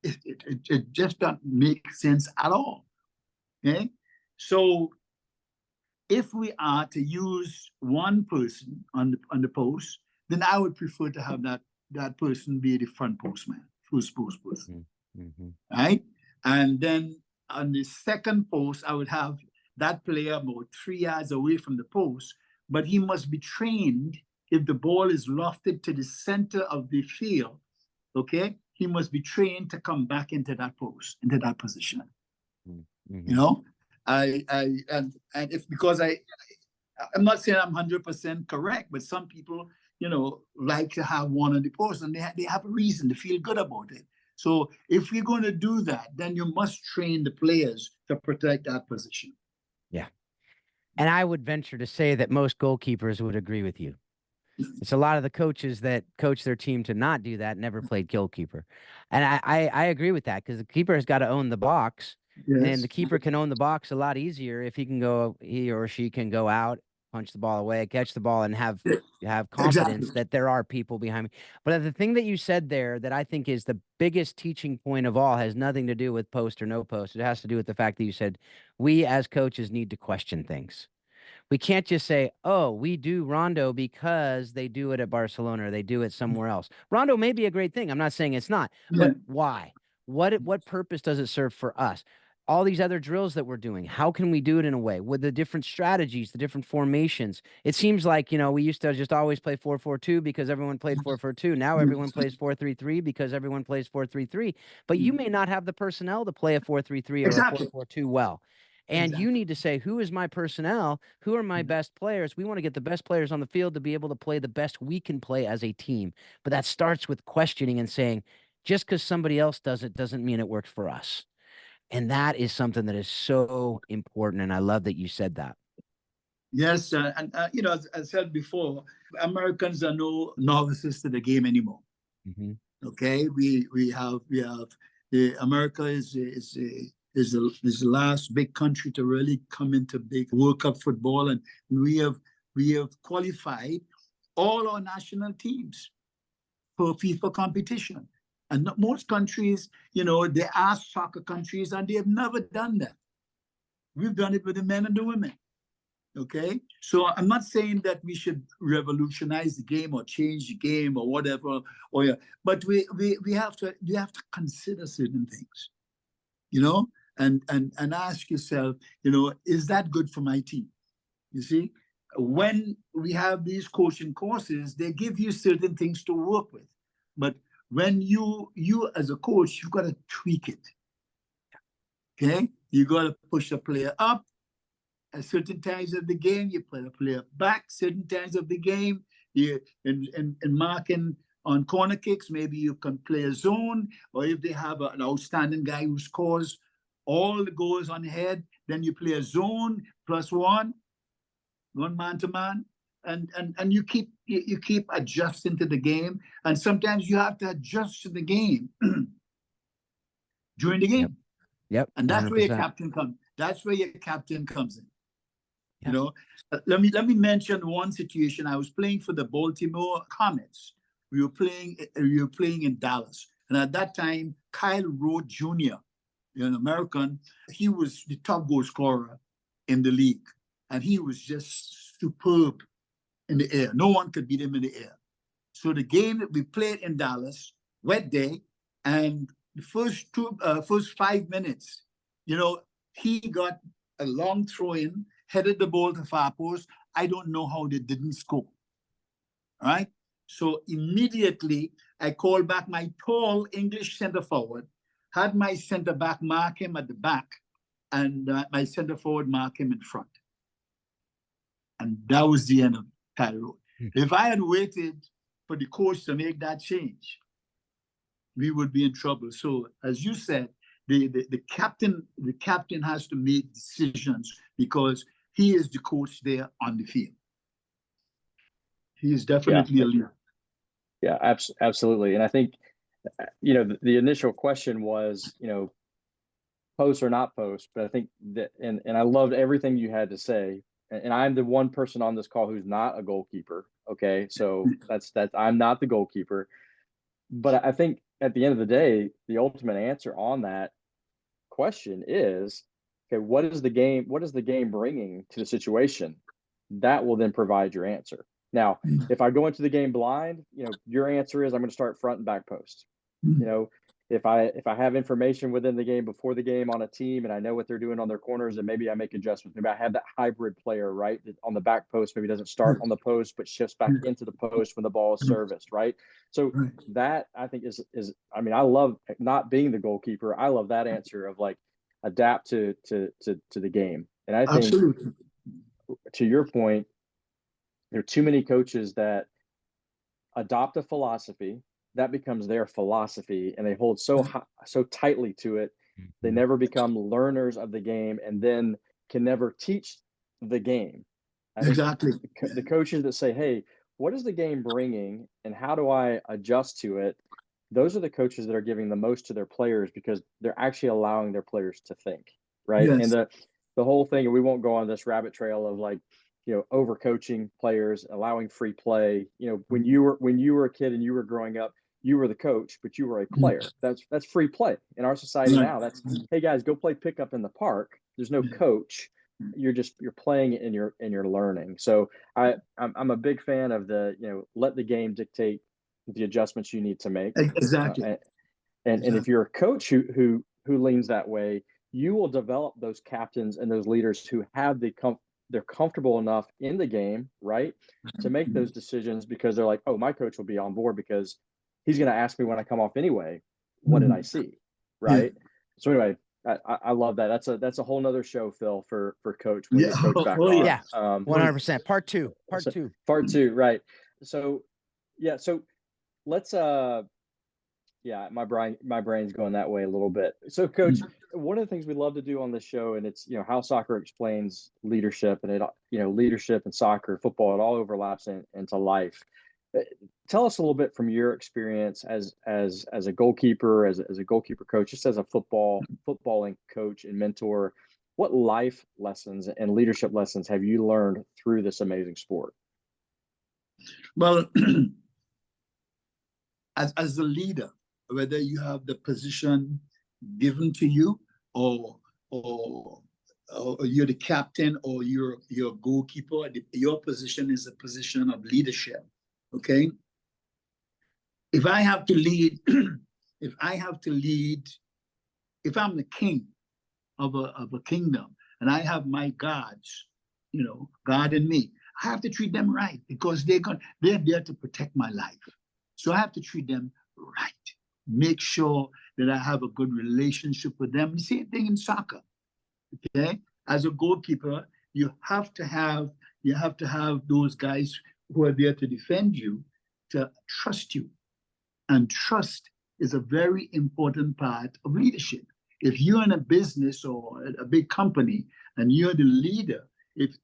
It just doesn't make sense at all, okay? So if we are to use one person on the post, then I would prefer to have that person be the front postman, first post person, right? And then on the second post, I would have that player about 3 yards away from the post, but he must be trained. If the ball is lofted to the center of the field, okay, he must be trained to come back into that post, into that position. You know, and if because I'm not saying I'm 100% correct, but some people, you know, like to have one on the post, and they have a reason to feel good about it. So if you're going to do that, then you must train the players to protect that position. Yeah. And I would venture to say that most goalkeepers would agree with you. It's a lot of the coaches that coach their team to not do that never played goalkeeper. And I agree with that, because the keeper has got to own the box. Yes. And the keeper can own the box a lot easier if he or she can go out, punch the ball away, catch the ball, and have confidence that there are people behind me. But the thing that you said there that I think is the biggest teaching point of all has nothing to do with post or no post. It has to do with the fact that you said we as coaches need to question things. We can't just say, oh, we do Rondo because they do it at Barcelona or they do it somewhere else. Rondo may be a great thing. I'm not saying it's not, but why? What purpose does it serve for us? All these other drills that we're doing, how can we do it in a way with the different strategies, the different formations? It seems like, we used to just always play 4-4-2 because everyone played 4-4-2. Now everyone plays 4-3-3 because everyone plays 4-3-3. But you may not have the personnel to play a 4-3-3 or a 4-4-2 well. And you need to say, who is my personnel? Who are my best players? We want to get the best players on the field to be able to play the best we can play as a team. But that starts with questioning and saying, just because somebody else does it doesn't mean it works for us. And that is something that is so important. And I love that you said that. Yes. And as I said before, Americans are no novices to the game anymore. Okay. We have America is the last big country to really come into big World Cup football, and we have qualified all our national teams for FIFA competition. And most countries, they are soccer countries, and they have never done that. We've done it with the men and the women. Okay, so I'm not saying that we should revolutionize the game or change the game or whatever, but we have to consider certain things, and ask yourself, is that good for my team? You see, when we have these coaching courses, they give you certain things to work with, but when you as a coach, you got to tweak it. Okay, you got to push a player up at certain times of the game. You put a player back certain times of the game. You in marking on corner kicks, maybe you can play a zone, or if they have an outstanding guy who scores all the goals on the head, then you play a zone +1 man to man, and you keep adjusting to the game, and sometimes you have to adjust to the game during the game. Yep. And that's 100%. where your captain comes. That's where your captain comes in. Let me mention one situation. I was playing for the Baltimore Comets. We were playing in Dallas, and at that time, Kyle Rote Jr., an American, he was the top goal scorer in the league, and he was just superb in the air. No one could beat him in the air. So the game that we played in Dallas, wet day, and the first 5 minutes, he got a long throw in, headed the ball to far post. I don't know how they didn't score. All right. So immediately I called back my tall English center forward, had my center back mark him at the back, and my center forward mark him in front. And that was the end of Kyle. If I had waited for the coach to make that change, we would be in trouble. So as you said, the captain has to make decisions because he is the coach there on the field. He is definitely a leader. Yeah, absolutely. And I think, the initial question was, post or not post, but I think that, and I loved everything you had to say. And I'm the one person on this call who's not a goalkeeper. Okay. So that's I'm not the goalkeeper. But I think at the end of the day, the ultimate answer on that question is okay, what is the game bringing to the situation? That will then provide your answer. Now, if I go into the game blind, your answer is I'm going to start front and back post. If I have information within the game before the game on a team and I know what they're doing on their corners, and maybe I make adjustments. Maybe I have that hybrid player, right, that on the back post maybe doesn't start on the post but shifts back into the post when the ball is serviced, right? So that I think is I mean, I love not being the goalkeeper. I love that answer of like adapt to the game. And I think Absolutely. to your point, there are too many coaches that adopt a philosophy that becomes their philosophy and they hold so tightly to it. They never become learners of the game and then can never teach the game. Exactly. The coaches that say, hey, what is the game bringing and how do I adjust to it? Those are the coaches that are giving the most to their players because they're actually allowing their players to think, right? Yes. And the whole thing, and we won't go on this rabbit trail of like, overcoaching players, allowing free play. When you were a kid and you were growing up, you were the coach, but you were a player. That's free play. In our society now, that's, hey guys, go play pickup in the park. There's no coach. You're playing it and you're learning. So I'm a big fan of the, let the game dictate the adjustments you need to make. Exactly. And if you're a coach who leans that way, you will develop those captains and those leaders who have they're comfortable enough in the game, right, to make those decisions because they're like, oh, my coach will be on board because he's going to ask me when I come off anyway. What did I see, right? So anyway, I love that. That's a whole nother show, Phil, for Coach when you coach back on. Yeah, 100%. Part two, right? So yeah, so let's my brain's going that way a little bit. So Coach, one of the things we love to do on this show, and it's how soccer explains leadership, and it leadership and soccer, football, it all overlaps into life. Tell us a little bit from your experience as a goalkeeper, as a goalkeeper coach, just as a footballing coach and mentor. What life lessons and leadership lessons have you learned through this amazing sport? Well, as a leader, whether you have the position given to you or you're the captain or you're a goalkeeper, your position is a position of leadership. Okay. If I have to lead, if I'm the king of a kingdom and I have my guards, guarding me, I have to treat them right because they're there to protect my life. So I have to treat them right. Make sure that I have a good relationship with them. The same thing in soccer. Okay, as a goalkeeper, you have to have those guys who are there to defend you, to trust you, and trust is a very important part of leadership. If you're in a business or a big company and you're the leader, if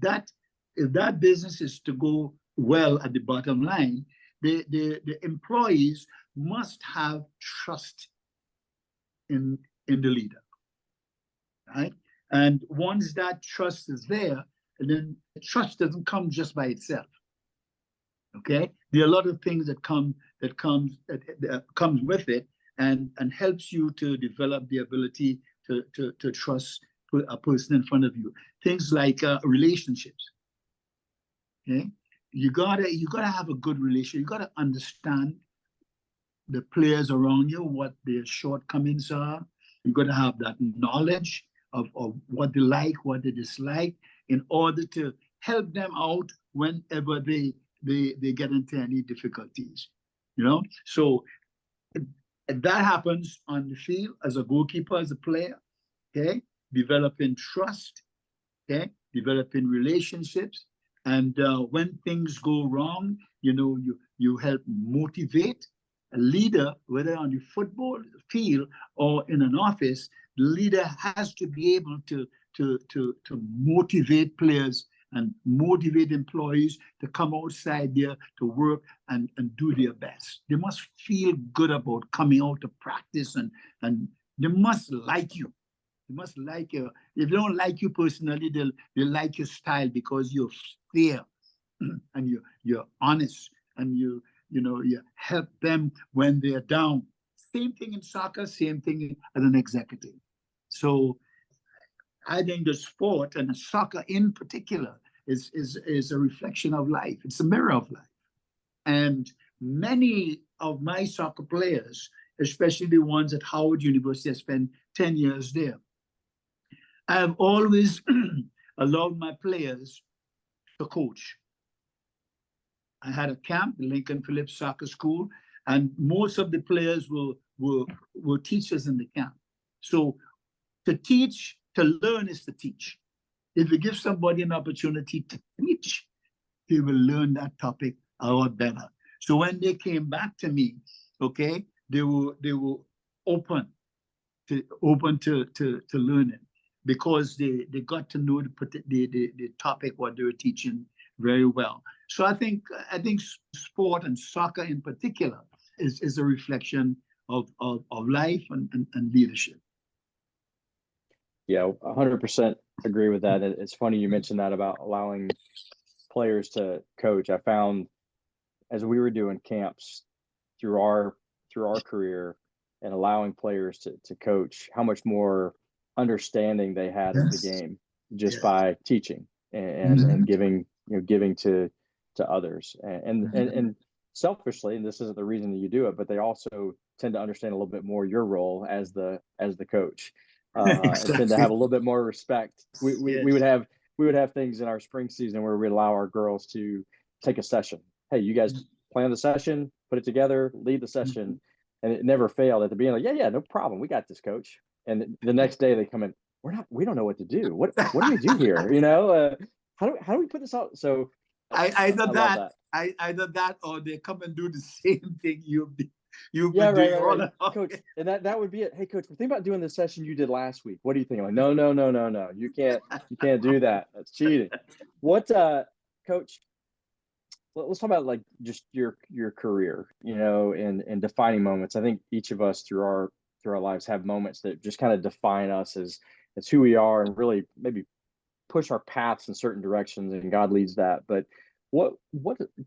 that business is to go well at the bottom line, the employees must have trust in the leader, right? And once that trust is there, and then trust doesn't come just by itself. Okay, there are a lot of things that comes with it, and helps you to develop the ability to trust a person in front of you. Things like relationships. Okay, you gotta have a good relationship. You gotta understand the players around you, what their shortcomings are. You gotta have that knowledge of what they like, what they dislike, in order to help them out whenever they get into any difficulties. So that happens on the field as a goalkeeper, as a player. Okay, developing trust. Okay, developing relationships, and when things go wrong, you help motivate. A leader, whether on the football field or in an office, the leader has to be able to motivate players and motivate employees to come outside there to work and do their best. They must feel good about coming out to practice, and they must like you. They must like you. If they don't like you personally, they'll like your style because you're fair and you're honest, and you help them when they're down. Same thing in soccer, same thing as an executive. So I think the sport and the soccer in particular is a reflection of life. It's a mirror of life. And many of my soccer players, especially the ones at Howard University, I spent 10 years there. I have always allowed my players to coach. I had a camp, the Lincoln Phillips Soccer School, and most of the players were teachers in the camp. So to teach, to learn is to teach. If you give somebody an opportunity to teach, they will learn that topic a lot better. So when they came back to me, okay, they were open to learning, because they got to know the topic what they were teaching very well. So I think sport and soccer in particular is a reflection of life and leadership. Yeah, 100% agree with that. It's funny you mentioned that about allowing players to coach. I found as we were doing camps through our career and allowing players to coach, how much more understanding they had of the game just by teaching and giving to others and selfishly, and this isn't the reason that you do it, but they also tend to understand a little bit more your role as the coach. And tend to have a little bit more respect. We would have things in our spring season where we allow our girls to take a session. Hey, you guys plan the session, put it together, lead the session, and it never failed at the beginning. Like, yeah, no problem, we got this, coach. And the next day they come in, we don't know what to do. What do we do here? How do we put this out? So either that or they come and do the same thing you've been doing all along. Coach, and that would be it. Hey, coach, think about doing the session you did last week. What do you think? I'm like, no. You can't do that. That's cheating. What, coach, let's talk about like just your career, and defining moments. I think each of us through our lives have moments that just kind of define us as who we are and really maybe push our paths in certain directions, and God leads that. But what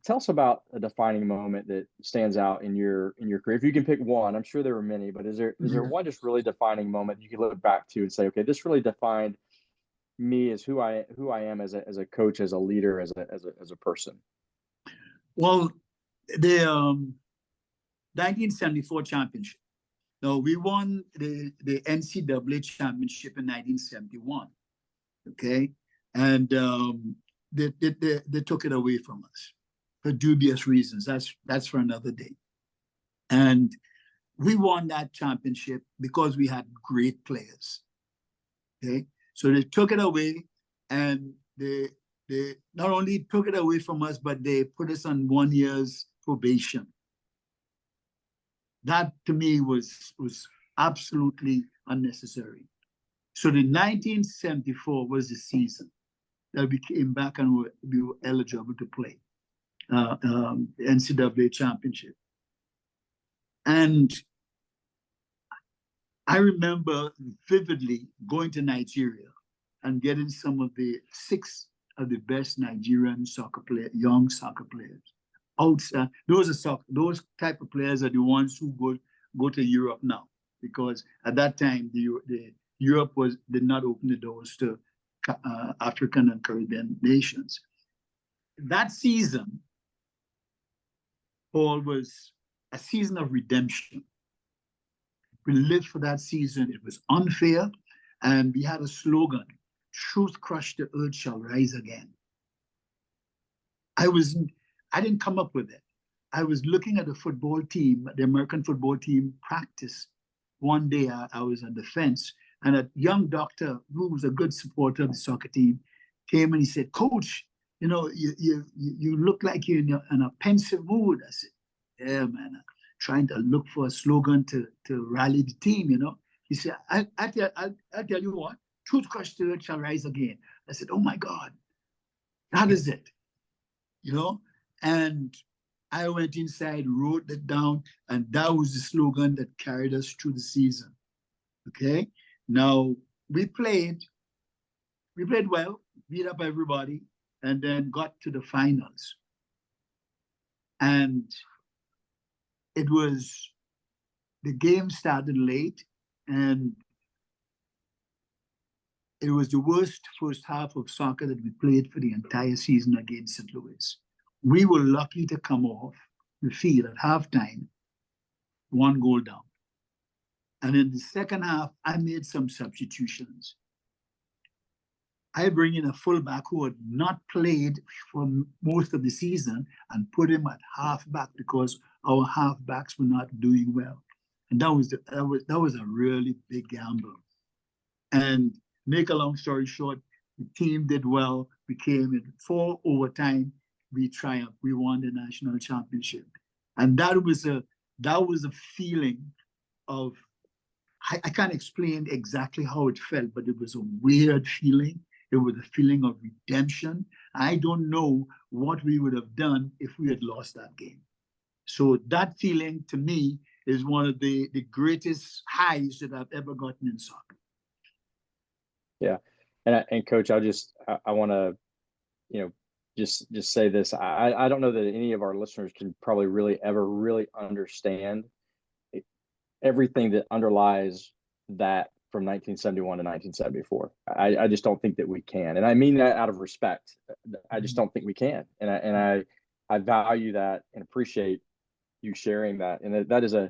tell us about a defining moment that stands out in your career? If you can pick one, I'm sure there were many, but is there one just really defining moment you can look back to and say, okay, this really defined me as who I am as a coach, as a leader, as a person? Well, the 1974 championship. No, we won the NCAA championship in 1971. Okay, and they took it away from us for dubious reasons. That's for another day. And we won that championship because we had great players. Okay, so they took it away, and they not only took it away from us, but they put us on 1 year's probation. That to me was absolutely unnecessary. So the 1974 was the season that we came back and we were eligible to play the NCAA championship. And I remember vividly going to Nigeria and getting some of the 6 of the best Nigerian young soccer players. Outside, those type of players are the ones who go to Europe now, because at that time Europe did not open the doors to African and Caribbean nations. That season, Paul, was a season of redemption. We lived for that season. It was unfair, and we had a slogan: "Truth crushed, the earth shall rise again." I didn't come up with it. I was looking at the football team, the American football team practice. One day I was on the fence, and a young doctor who was a good supporter of the soccer team came and he said, "Coach, you look like you're in a pensive mood." I said, "Yeah, man, I'm trying to look for a slogan to rally the team, He said, I tell you what, truth crushed, the earth shall rise again." I said, "Oh my God, that is it." And I went inside, wrote it down, and that was the slogan that carried us through the season. Okay. Now we played well, beat up everybody, and then got to the finals. And the game started late, and it was the worst first half of soccer that we played for the entire season against St. Louis. We were lucky to come off the field at halftime, 1 goal down. And in the second half, I made some substitutions. I bring in a fullback who had not played for most of the season and put him at halfback because our halfbacks were not doing well. And that was a really big gamble. And make a long story short, the team did well. We came in 4 overtime. We triumphed. We won the national championship. And that was a feeling of, I can't explain exactly how it felt, but it was a weird feeling. It was a feeling of redemption. I don't know what we would have done if we had lost that game. So that feeling, to me, is one of the greatest highs that I've ever gotten in soccer. Yeah. And Coach, I want to, just say this. I don't know that any of our listeners can probably really ever really understand everything that underlies that from 1971 to 1974. I just don't think that we can. And I mean that out of respect. I just don't think we can. And I value that and appreciate you sharing that. And that is a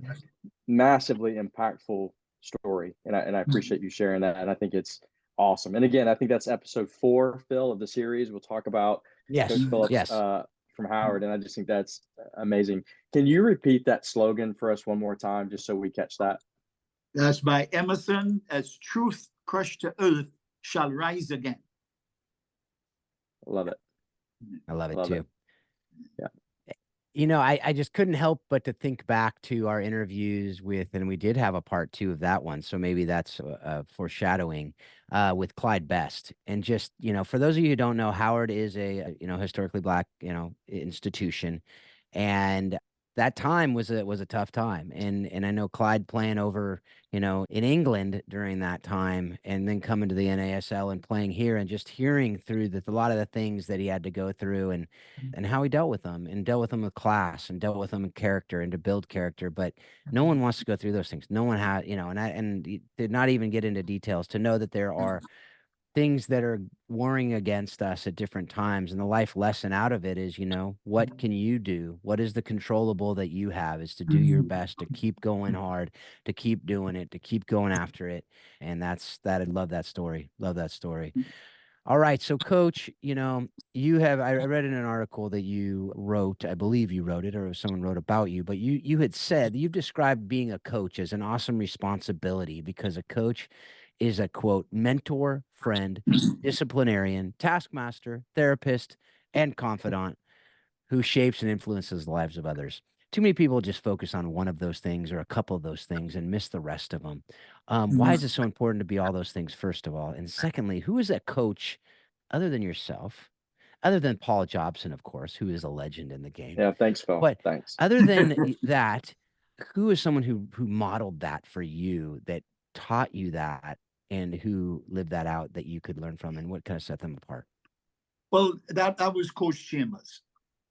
massively impactful story. And I appreciate you sharing that. And I think it's awesome. And again, I think that's episode 4, Phil, of the series. We'll talk about Coach Phillips from Howard. And I just think that's amazing. Can you repeat that slogan for us one more time, just so we catch that? That's by Emerson. As truth crushed to earth shall rise again. Love it. I love it too. Yeah. I just couldn't help but to think back to our interviews with, and we did have a part 2 of that one. So maybe that's foreshadowing with Clyde Best. And just, for those of you who don't know, Howard is a historically Black, institution. And that time was a tough time. And I know Clyde playing over, in England during that time, and then coming to the NASL and playing here, and just hearing through a lot of the things that he had to go through, and how he dealt with them, and dealt with them with class, and dealt with them in character, and to build character. But no one wants to go through those things. No one had, and he did not even get into details to know that there are things that are warring against us at different times. And the life lesson out of it is, what can you do? What is the controllable that you have, is to do your best, to keep going hard, to keep doing it, to keep going after it. And that's that. I love that story. Love that story. All right. So Coach, I read in an article that you wrote, I believe you wrote it, or someone wrote about you, but you had said, you've described being a coach as an awesome responsibility, because a coach is a, quote, mentor, friend, disciplinarian, taskmaster, therapist, and confidant who shapes and influences the lives of others. Too many people just focus on one of those things or a couple of those things and miss the rest of them. Why is it so important to be all those things, first of all? And secondly, who is a coach other than yourself, other than Paul Jobson, of course, who is a legend in the game? Yeah. Thanks, Phil. But thanks. Other than that, who is someone who modeled that for you, that taught you that, and who lived that out that you could learn from, and what kind of set them apart? Well, that was Coach Chambers,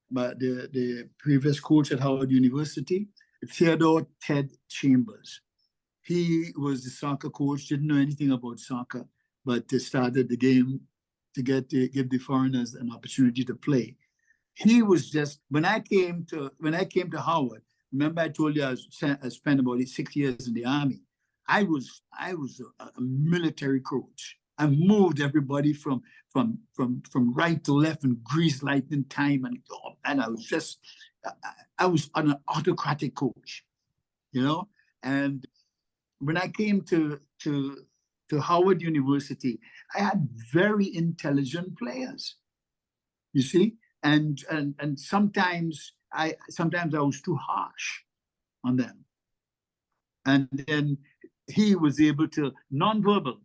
but the previous coach at Howard University, Theodore Ted Chambers. He was the soccer coach, didn't know anything about soccer, but started the game to give the foreigners an opportunity to play. He was just, when I came to Howard, remember I told you I spent about 6 years in the Army. I was a military coach. I moved everybody from right to left in grease lightning time, and I was an autocratic coach, And when I came to Howard University, I had very intelligent players, you see, and sometimes I was too harsh on them, and then he was able to nonverbal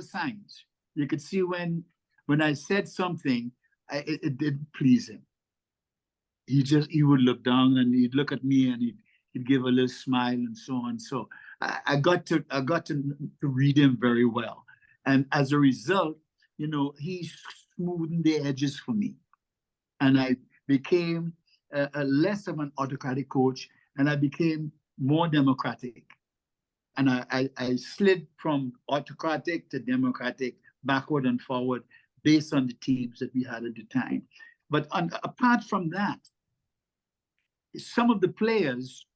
signs. You could see when I said something, it didn't please him. He would look down and he'd look at me and he'd give a little smile and so on. So I got to read him very well, and as a result, he smoothed the edges for me, and I became a less of an autocratic coach, and I became more democratic. and I slid from autocratic to democratic, backward and forward, based on the teams that we had at the time. But apart from that, some of the players,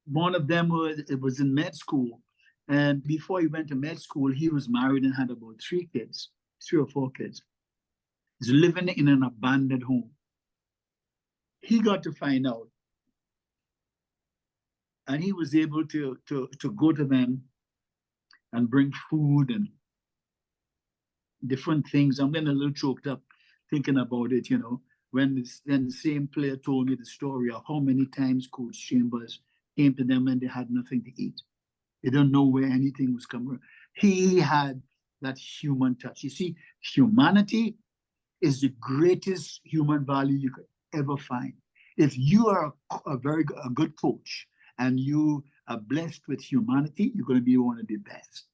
one of them was in med school, and before he went to med school, he was married and had about 3 or 4 kids. He's living in an abandoned home. He got to find out, and he was able to go to them and bring food and different things. I'm getting a little choked up thinking about it, when the same player told me the story of how many times Coach Chambers came to them and they had nothing to eat. They don't know where anything was coming from. He had that human touch. You see, humanity is the greatest human value you could ever find. If you are a good coach and you are blessed with humanity, you're going to be one of the best.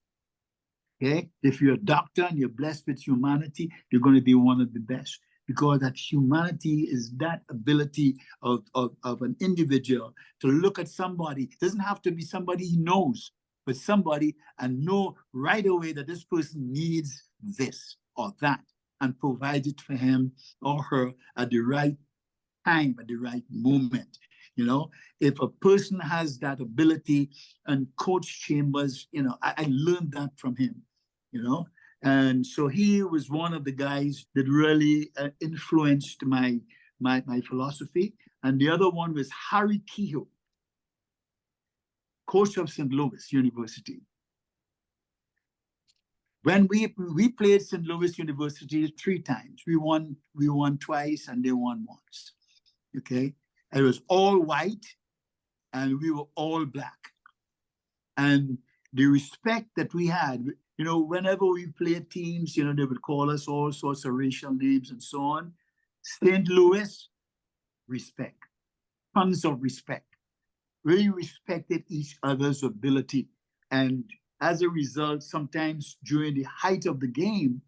Okay? If you're a doctor and you're blessed with humanity, you're going to be one of the best, because that humanity is that ability of an individual to look at somebody. It doesn't have to be somebody he knows, but somebody, and know right away that this person needs this or that, and provide it for him or her at the right time, at the right moment. If a person has that ability, and Coach Chambers, I learned that from him, and so he was one of the guys that really influenced my philosophy. And the other one was Harry Kehoe, coach of St. Louis University. When we played St. Louis University 3 times, we won twice and they won once. Okay, it was all white and we were all black. And the respect that we had, whenever we played teams, they would call us all sorts of racial names and so on. St. Louis, respect, tons of respect. Really respected each other's ability. And as a result, sometimes during the height of the game,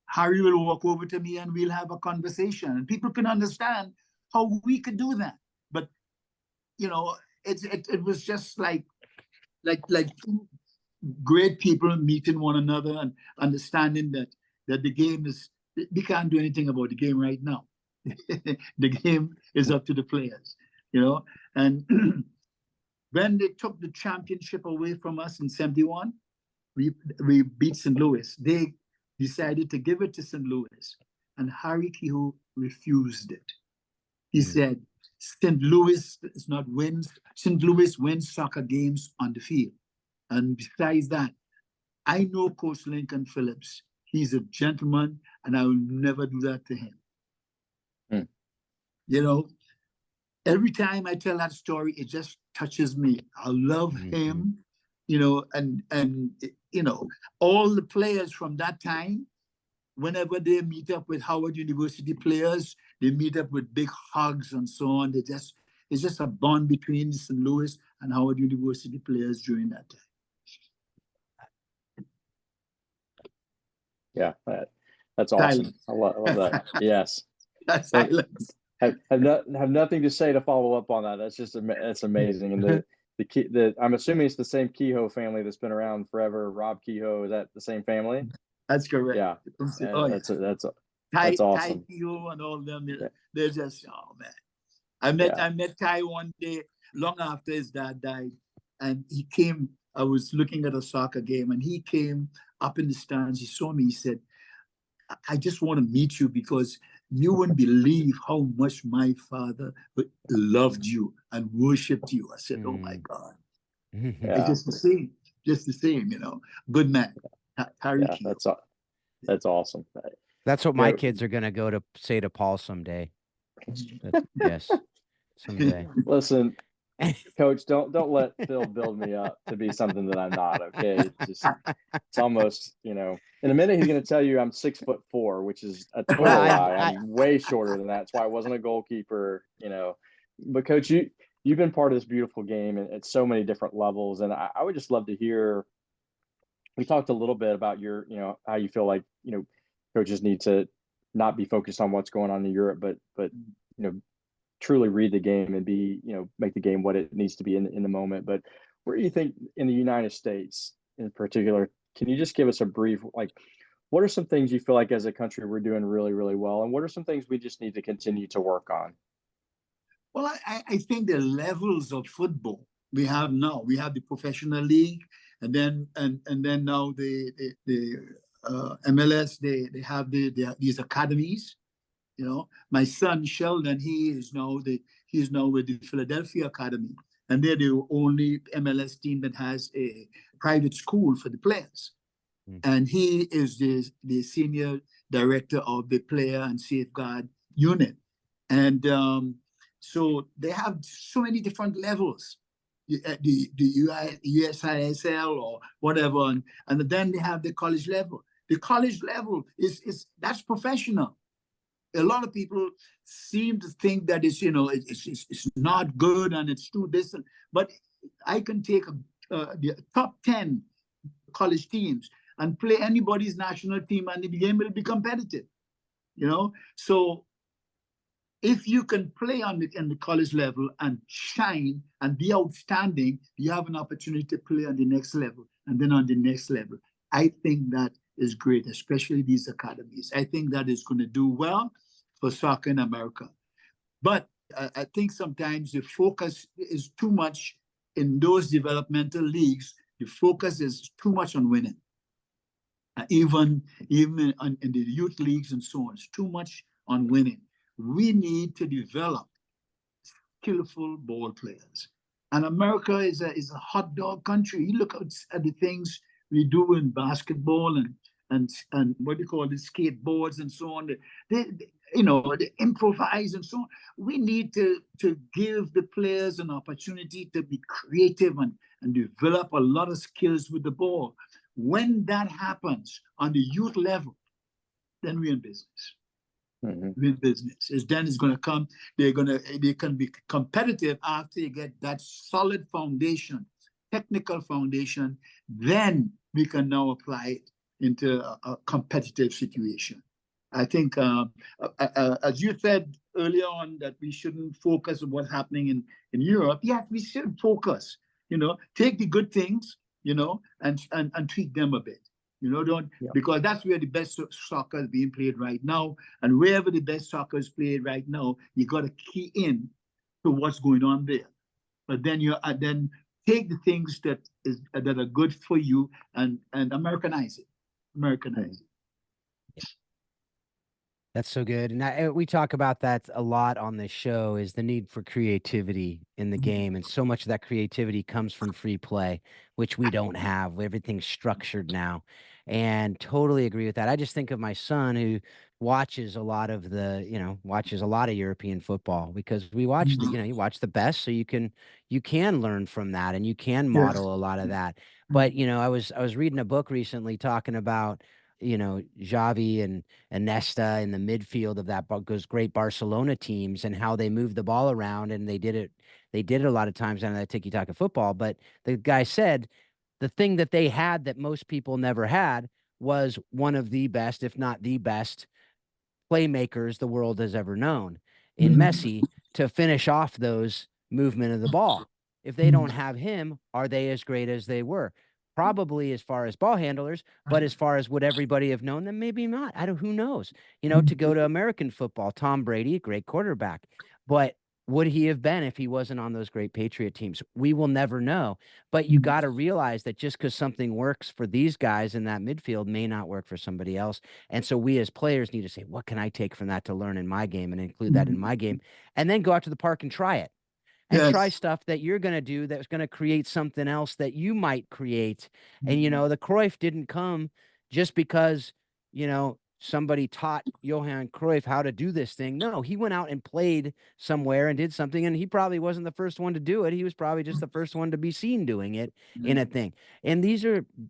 Harry will walk over to me and we'll have a conversation. And people can understand how we could do that. But, it was just like great people meeting one another and understanding that the game is, we can't do anything about the game right now. The game is up to the players, and when they took the championship away from us in 71, we beat St. Louis. They decided to give it to St. Louis, and Harry Kehoe refused it. He said, St. Louis wins soccer games on the field. And besides that, I know Coach Lincoln Phillips. He's a gentleman, and I will never do that to him. Every time I tell that story, it just touches me. I love him, and all the players from that time, whenever they meet up with Howard University players, they meet up with big hugs and so on. It's just a bond between St. Louis and Howard University players during that time. Yeah, that's awesome. I love that. Yes. That's silence. Have nothing to say to follow up on that. That's amazing. And I'm assuming it's the same Kehoe family that's been around forever. Rob Kehoe, is that the same family? That's correct. Yeah. That's awesome. Ty Kehoe and all of them. They're just, oh man. I met Ty one day long after his dad died, and he came. I was looking at a soccer game, and he came up in the stands. He saw me. He said, I just want to meet you because you wouldn't believe how much my father loved you and worshipped you. I said, oh my God. Yeah. It's just the same, Good man. Harry Kehoe. That's awesome. That's what my kids are going to go to say to Paul someday. Yes, someday. Listen, Coach, don't let Phil build me up to be something that I'm not. Okay, it's almost, in a minute he's going to tell you I'm 6'4", which is a total lie. I'm way shorter than that. That's why I wasn't a goalkeeper. But Coach, you've been part of this beautiful game at so many different levels, and I would just love to hear. We talked a little bit about your, how you feel like coaches need to not be focused on what's going on in Europe, but truly read the game and be, make the game what it needs to be in the moment. But where do you think in the United States in particular, can you just give us a brief, like, what are some things you feel like as a country we're doing really, really well? And what are some things we just need to continue to work on? Well, I think the levels of football we have now, we have the professional league, and then now the MLS, they have these academies. My son Sheldon, he's now with the Philadelphia Academy, and they're the only MLS team that has a private school for the players. And he is the senior director of the player and safeguard unit. And so they have so many different levels, the USISL or whatever, and then they have the college level. The college level that's professional. A lot of people seem to think that it's not good and it's too distant. But I can take the top 10 college teams and play anybody's national team, and the game will be competitive. So if you can play in the college level and shine and be outstanding, you have an opportunity to play on the next level and then on the next level. I think that is great, especially these academies. I think that is going to do well for soccer in America. But I think sometimes the focus is too much in those developmental leagues. The focus is too much on winning. Even in the youth leagues and so on, it's too much on winning. We need to develop skillful ball players. And America is a hot dog country. You look at the things we do in basketball and what do you call it, skateboards and so on. They improvise and so on. We need to give the players an opportunity to be creative and develop a lot of skills with the ball. When that happens on the youth level, then we're in business. With business, then it's going to come. They can be competitive after you get that solid foundation, technical foundation. Then we can now apply it into a competitive situation. I think, as you said earlier on, that we shouldn't focus on what's happening in Europe. Yeah, we should focus. Take the good things, and tweak them a bit. Because that's where the best soccer is being played right now. And wherever the best soccer is played right now, you got to key in to what's going on there. But then then take the things that are good for you and Americanize it. That's so good. And we talk about that a lot on this show, is the need for creativity in the game. And so much of that creativity comes from free play, which we don't have. Everything's structured now. And totally agree with that. I just think of my son, who watches a lot of European football, because we watch you watch the best, so you can learn from that and you can model a lot of that. But, I was reading a book recently talking about, Xavi and Nesta in the midfield of those great Barcelona teams, and how they moved the ball around, and they did it a lot of times on that tiki-taka football. But the guy said the thing that they had that most people never had was one of the best, if not the best, playmakers the world has ever known in Messi, to finish off those movement of the ball. If they don't have him, are they as great as they were? Probably as far as ball handlers, but as far as would everybody have known them? Maybe not. Who knows? To go to American football, Tom Brady, great quarterback, but would he have been if he wasn't on those great Patriot teams? We will never know. But you got to realize that just because something works for these guys in that midfield may not work for somebody else. And so we as players need to say, what can I take from that to learn in my game and include that in my game? And then go out to the park and try it. And try stuff that you're going to do that's going to create something else that you might create. And, the Cruyff didn't come just because, somebody taught Johan Cruyff how to do this thing. No, he went out and played somewhere and did something, and he probably wasn't the first one to do it. He was probably just the first one to be seen doing it in a thing. And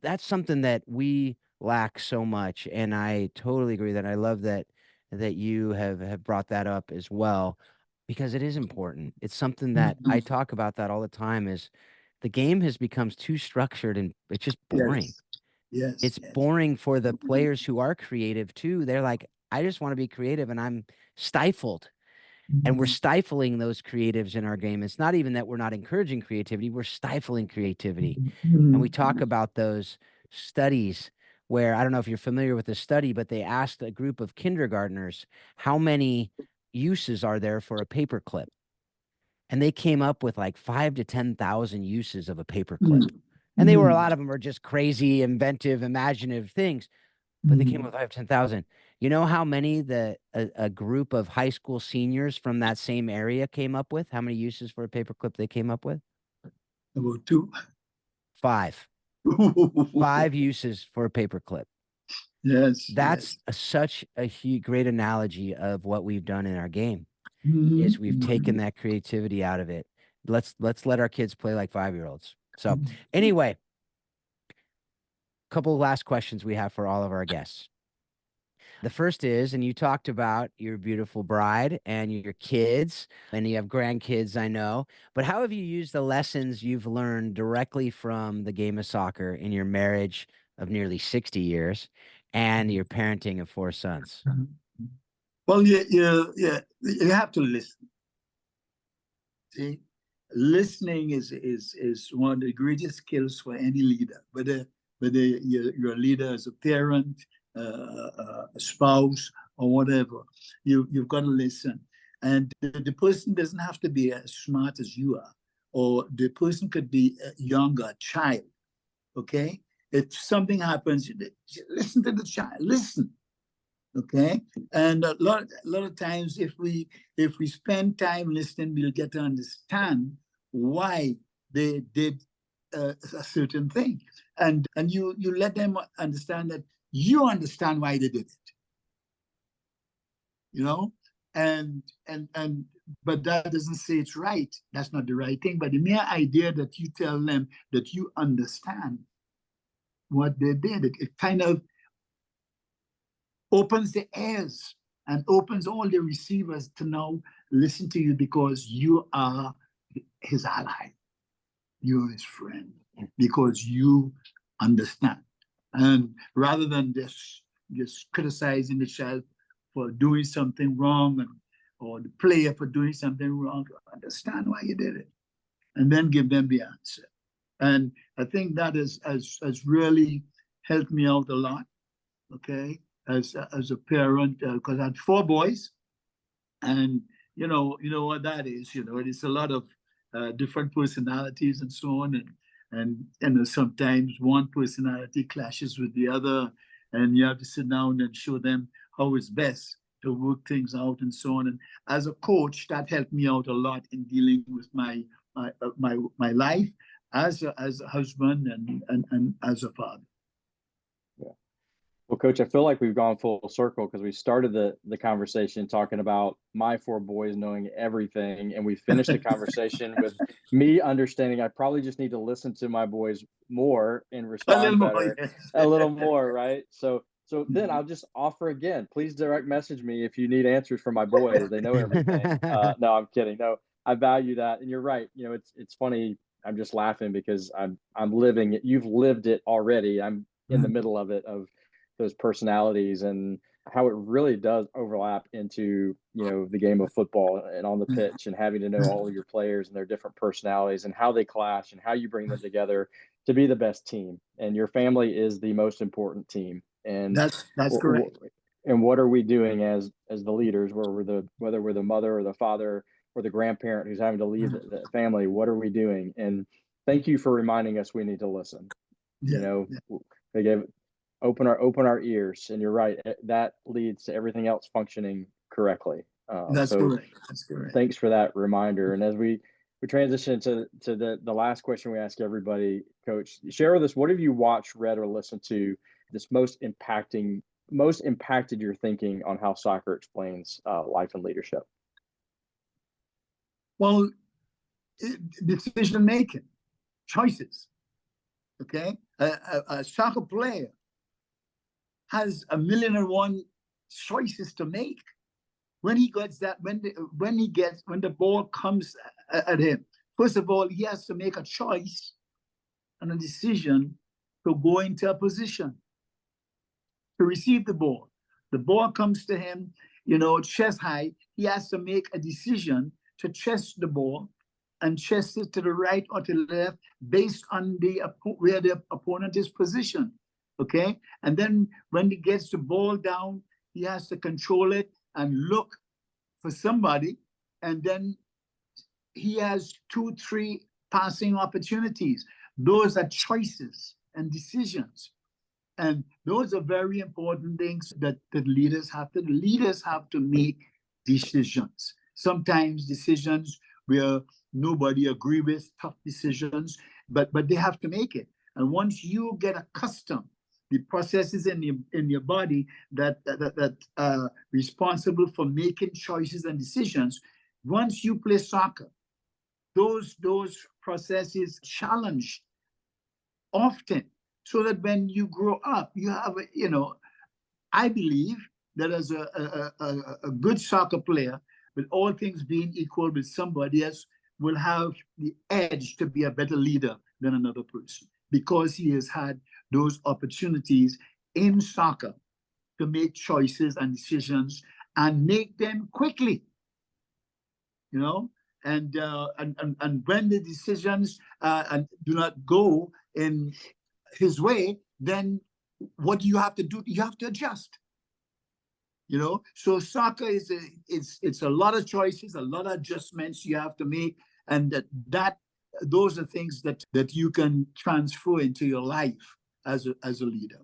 that's something that we lack so much. And I totally agree that I love that you have brought that up as well, because it is important. It's something that I talk about that all the time, is the game has become too structured and it's just boring. It's boring for the players who are creative too. They're like, I just want to be creative, and I'm stifled. And we're stifling those creatives in our game. It's not even that we're not encouraging creativity, we're stifling creativity. And we talk about those studies where, I don't know if you're familiar with this study, but they asked a group of kindergartners, how many uses are there for a paperclip? And they came up with like 5 to 10,000 uses of a paperclip. And a lot of them are just crazy, inventive, imaginative things, but they came up with 5 to 10,000. You know how many a group of high school seniors from that same area came up with? How many uses for a paperclip they came up with? About 2. 5. 5 uses for a paperclip. Yes. That's such a great analogy of what we've done in our game. Is we've taken that creativity out of it. Let's let our kids play like 5-year-olds. So anyway, a couple of last questions we have for all of our guests. The first is, and you talked about your beautiful bride and your kids, and you have grandkids, I know, but how have you used the lessons you've learned directly from the game of soccer in your marriage of nearly 60 years and your parenting of 4 sons? Well, you have to listen. See, listening is one of the greatest skills for any leader. Whether you're a leader as a parent, a spouse, or whatever, you've got to listen. And the person doesn't have to be as smart as you are, or the person could be a younger child. Okay, if something happens, listen to the child. Listen. Okay, and a lot of times, if we spend time listening, we'll get to understand why they did a certain thing, and you let them understand that you understand why they did it. You know, and but that doesn't say it's right. That's not the right thing. But the mere idea that you tell them that you understand what they did, it kind of opens the ears and opens all the receivers to now listen to you, because you are his ally, you're his friend, because you understand. And rather than just criticizing the child for doing something wrong, or the player for doing something wrong, understand why you did it, and then give them the answer. And I think that has really helped me out a lot. Okay, as a parent, because I had 4 boys, and you know what that is. It's a lot of different personalities and so on, and sometimes one personality clashes with the other, and you have to sit down and show them how it's best to work things out and so on. And as a coach, that helped me out a lot in dealing with my life as a husband and as a father. Well, Coach, I feel like we've gone full circle, because we started the conversation talking about my 4 boys knowing everything, and we finished the conversation with me understanding I probably just need to listen to my boys more and respond better, a little more, right? So then I'll just offer again, please direct message me if you need answers from my boys. They know everything. No, I'm kidding. No, I value that, and you're right. It's funny. I'm just laughing because I'm living it. You've lived it already. I'm in the middle of it, of those personalities, and how it really does overlap into the game of football and on the pitch, and having to know all of your players and their different personalities and how they clash and how you bring them together to be the best team. And your family is the most important team. And that's correct. And what are we doing as the leaders, whether we're the mother or the father or the grandparent who's having to leave the family? What are we doing? And thank you for reminding us we need to listen. They gave open our ears, and you're right, that leads to everything else functioning correctly. That's correct. Thanks for that reminder. And as we transition to the last question we ask everybody, Coach, share with us, what have you watched, read, or listened to this most impacted your thinking on how soccer explains life and leadership? Well, decision making, choices. Okay, a soccer player has 1,000,001 choices to make. When he gets that, when the ball comes at him, first of all, he has to make a choice and a decision to go into a position to receive the ball. The ball comes to him. chest high, he has to make a decision to chest the ball and chest it to the right or to the left based on where the opponent is positioned. Okay? And then when he gets the ball down, he has to control it and look for somebody. And then he has 2, 3 passing opportunities. Those are choices and decisions. And those are very important things that leaders have to do. Leaders have to make decisions. Sometimes decisions where nobody agree with, tough decisions, but they have to make it. And once you get accustomed, the processes in your body that are responsible for making choices and decisions, once you play soccer, those processes challenge often, so that when you grow up, you have I believe that as a good soccer player, with all things being equal with somebody else, will have the edge to be a better leader than another person, because he has had those opportunities in soccer to make choices and decisions and make them quickly, and when the decisions do not go in his way, then what do you have to do? You have to adjust. So soccer it's a lot of choices, a lot of adjustments you have to make, and those are things that you can transfer into your life as a leader.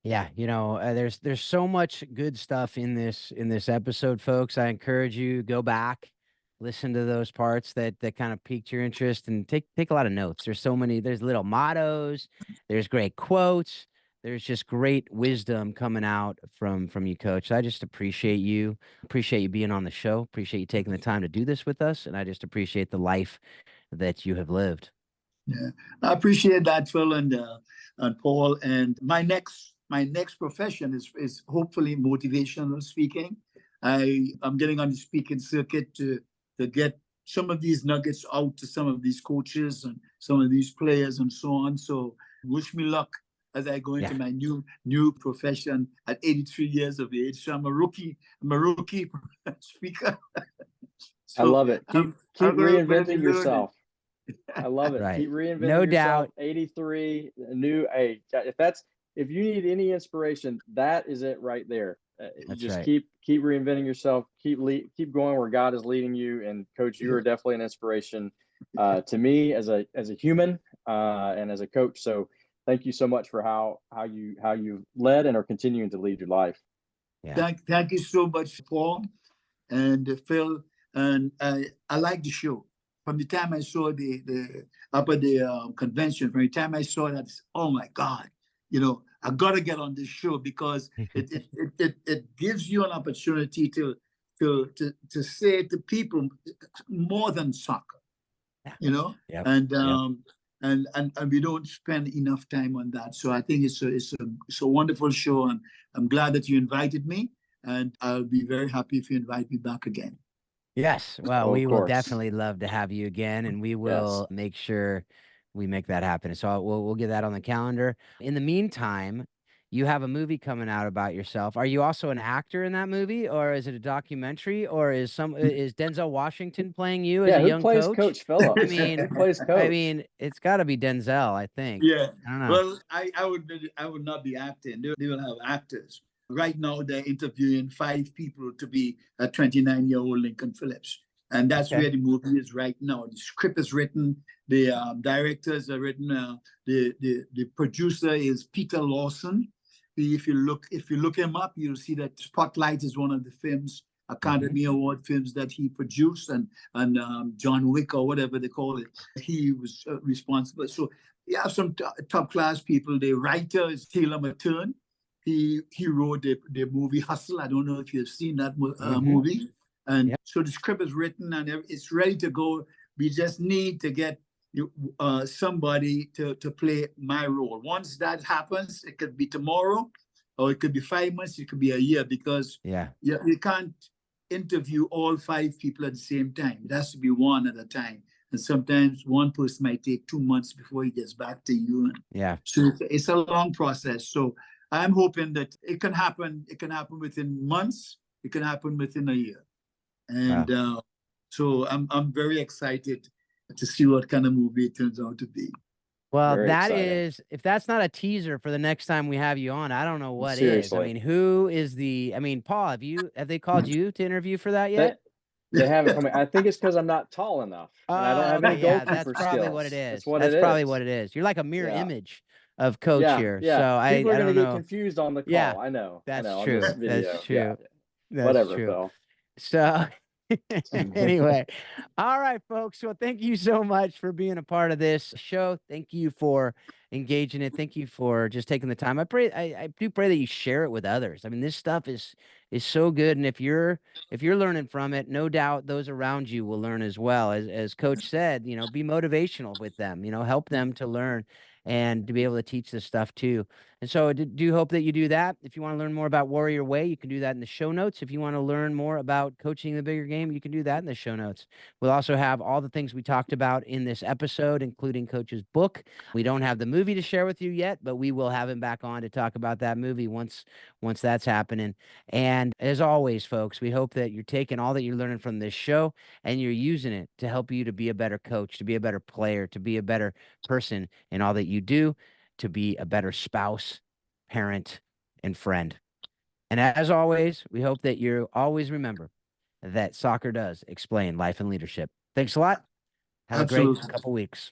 Yeah, there's so much good stuff in this episode, folks. I encourage you, go back, listen to those parts that kind of piqued your interest, and take a lot of notes. There's little mottos, there's great quotes, there's just great wisdom coming out from you, Coach. I just appreciate you being on the show, appreciate you taking the time to do this with us, and I just appreciate the life that you have lived. Yeah, I appreciate that, Phil and Paul. And my next profession is hopefully motivational speaking. I'm getting on the speaking circuit to get some of these nuggets out to some of these coaches and some of these players and so on. So wish me luck as I go into my new profession at 83 years of age. So I'm a rookie speaker. So I love it. Keep reinventing yourself. I love it. Right. Keep reinventing no yourself. doubt. 83, if you need any inspiration, that is it right there. Keep reinventing yourself. Keep going where God is leading you. And Coach, you are definitely an inspiration to me as a human and as a coach. So thank you so much for how you led and are continuing to lead your life. Yeah. Thank you so much, Paul and Phil. And I like the show. From the time I saw the convention, from the time I saw that, oh my God, I got to get on this show, because it gives you an opportunity to say to people more than soccer, Yep. And we don't spend enough time on that. So I think it's a wonderful show, and I'm glad that you invited me, and I'll be very happy if you invite me back again. Yes. Well, we will definitely love to have you again, and we will make sure we make that happen. So we'll get that on the calendar. In the meantime, you have a movie coming out about yourself. Are you also an actor in that movie, or is it a documentary, or is Denzel Washington playing you as a young coach? Who plays Coach Phillips? I mean, who plays Coach? I mean, it's got to be Denzel, I think. Yeah. I don't know. Well, I would not be acting. They will have actors. Right now, they're interviewing 5 people to be a 29-year-old Lincoln Phillips. And that's where the movie is right now. The script is written, the directors are written, the producer is Peter Lawson. If you look him up, you'll see that Spotlight is one of the films, Academy Award films that he produced, and John Wick, or whatever they call it, he was responsible. So you have some top class people. The writer is Taylor Matern. He wrote the movie Hustle. I don't know if you've seen that movie. And so the script is written and it's ready to go. We just need to get somebody to play my role. Once that happens, it could be tomorrow, or it could be 5 months, it could be a year, because you can't interview all 5 people at the same time. It has to be one at a time. And sometimes one person might take 2 months before he gets back to you. So it's a long process. So I'm hoping that it can happen. It can happen within months. It can happen within a year. And so I'm very excited to see what kind of movie it turns out to be. Well, Very that exciting. is, if that's not a teaser for the next time we have you on, I don't know what is. I Seriously. mean, who is I mean, Paul, have they called you to interview for that yet? They haven't called me. I think it's because I'm not tall enough and I don't have any Okay, yeah, that's goalkeeper probably skills. what it is. That's what That's it probably is. what it is. You're like a mirror Yeah. image of Coach here. Yeah. So People are I going to don't get know. confused on the call. Yeah, I know. that's on true. this video. That's true. Yeah. That's Whatever, true. Phil. So anyway, all right, folks. Well, thank you so much for being a part of this show. Thank you for engaging it. Thank you for just taking the time. I do pray that you share it with others. I mean, this stuff is so good. And if you're learning from it, no doubt those around you will learn as well. As Coach said, be motivational with them, help them to learn and to be able to teach this stuff too. And so I do hope that you do that. If you want to learn more about Warrior Way, you can do that in the show notes. If you want to learn more about coaching the bigger game, you can do that in the show notes. We'll also have all the things we talked about in this episode, including Coach's book. We don't have the movie to share with you yet, but we will have him back on to talk about that movie once that's happening. And as always, folks, we hope that you're taking all that you're learning from this show and you're using it to help you to be a better coach, to be a better player, to be a better person in all that you do, to be a better spouse, parent, and friend. And as always, we hope that you always remember that soccer does explain life and leadership. Thanks a lot. Have a great Absolutely. couple weeks.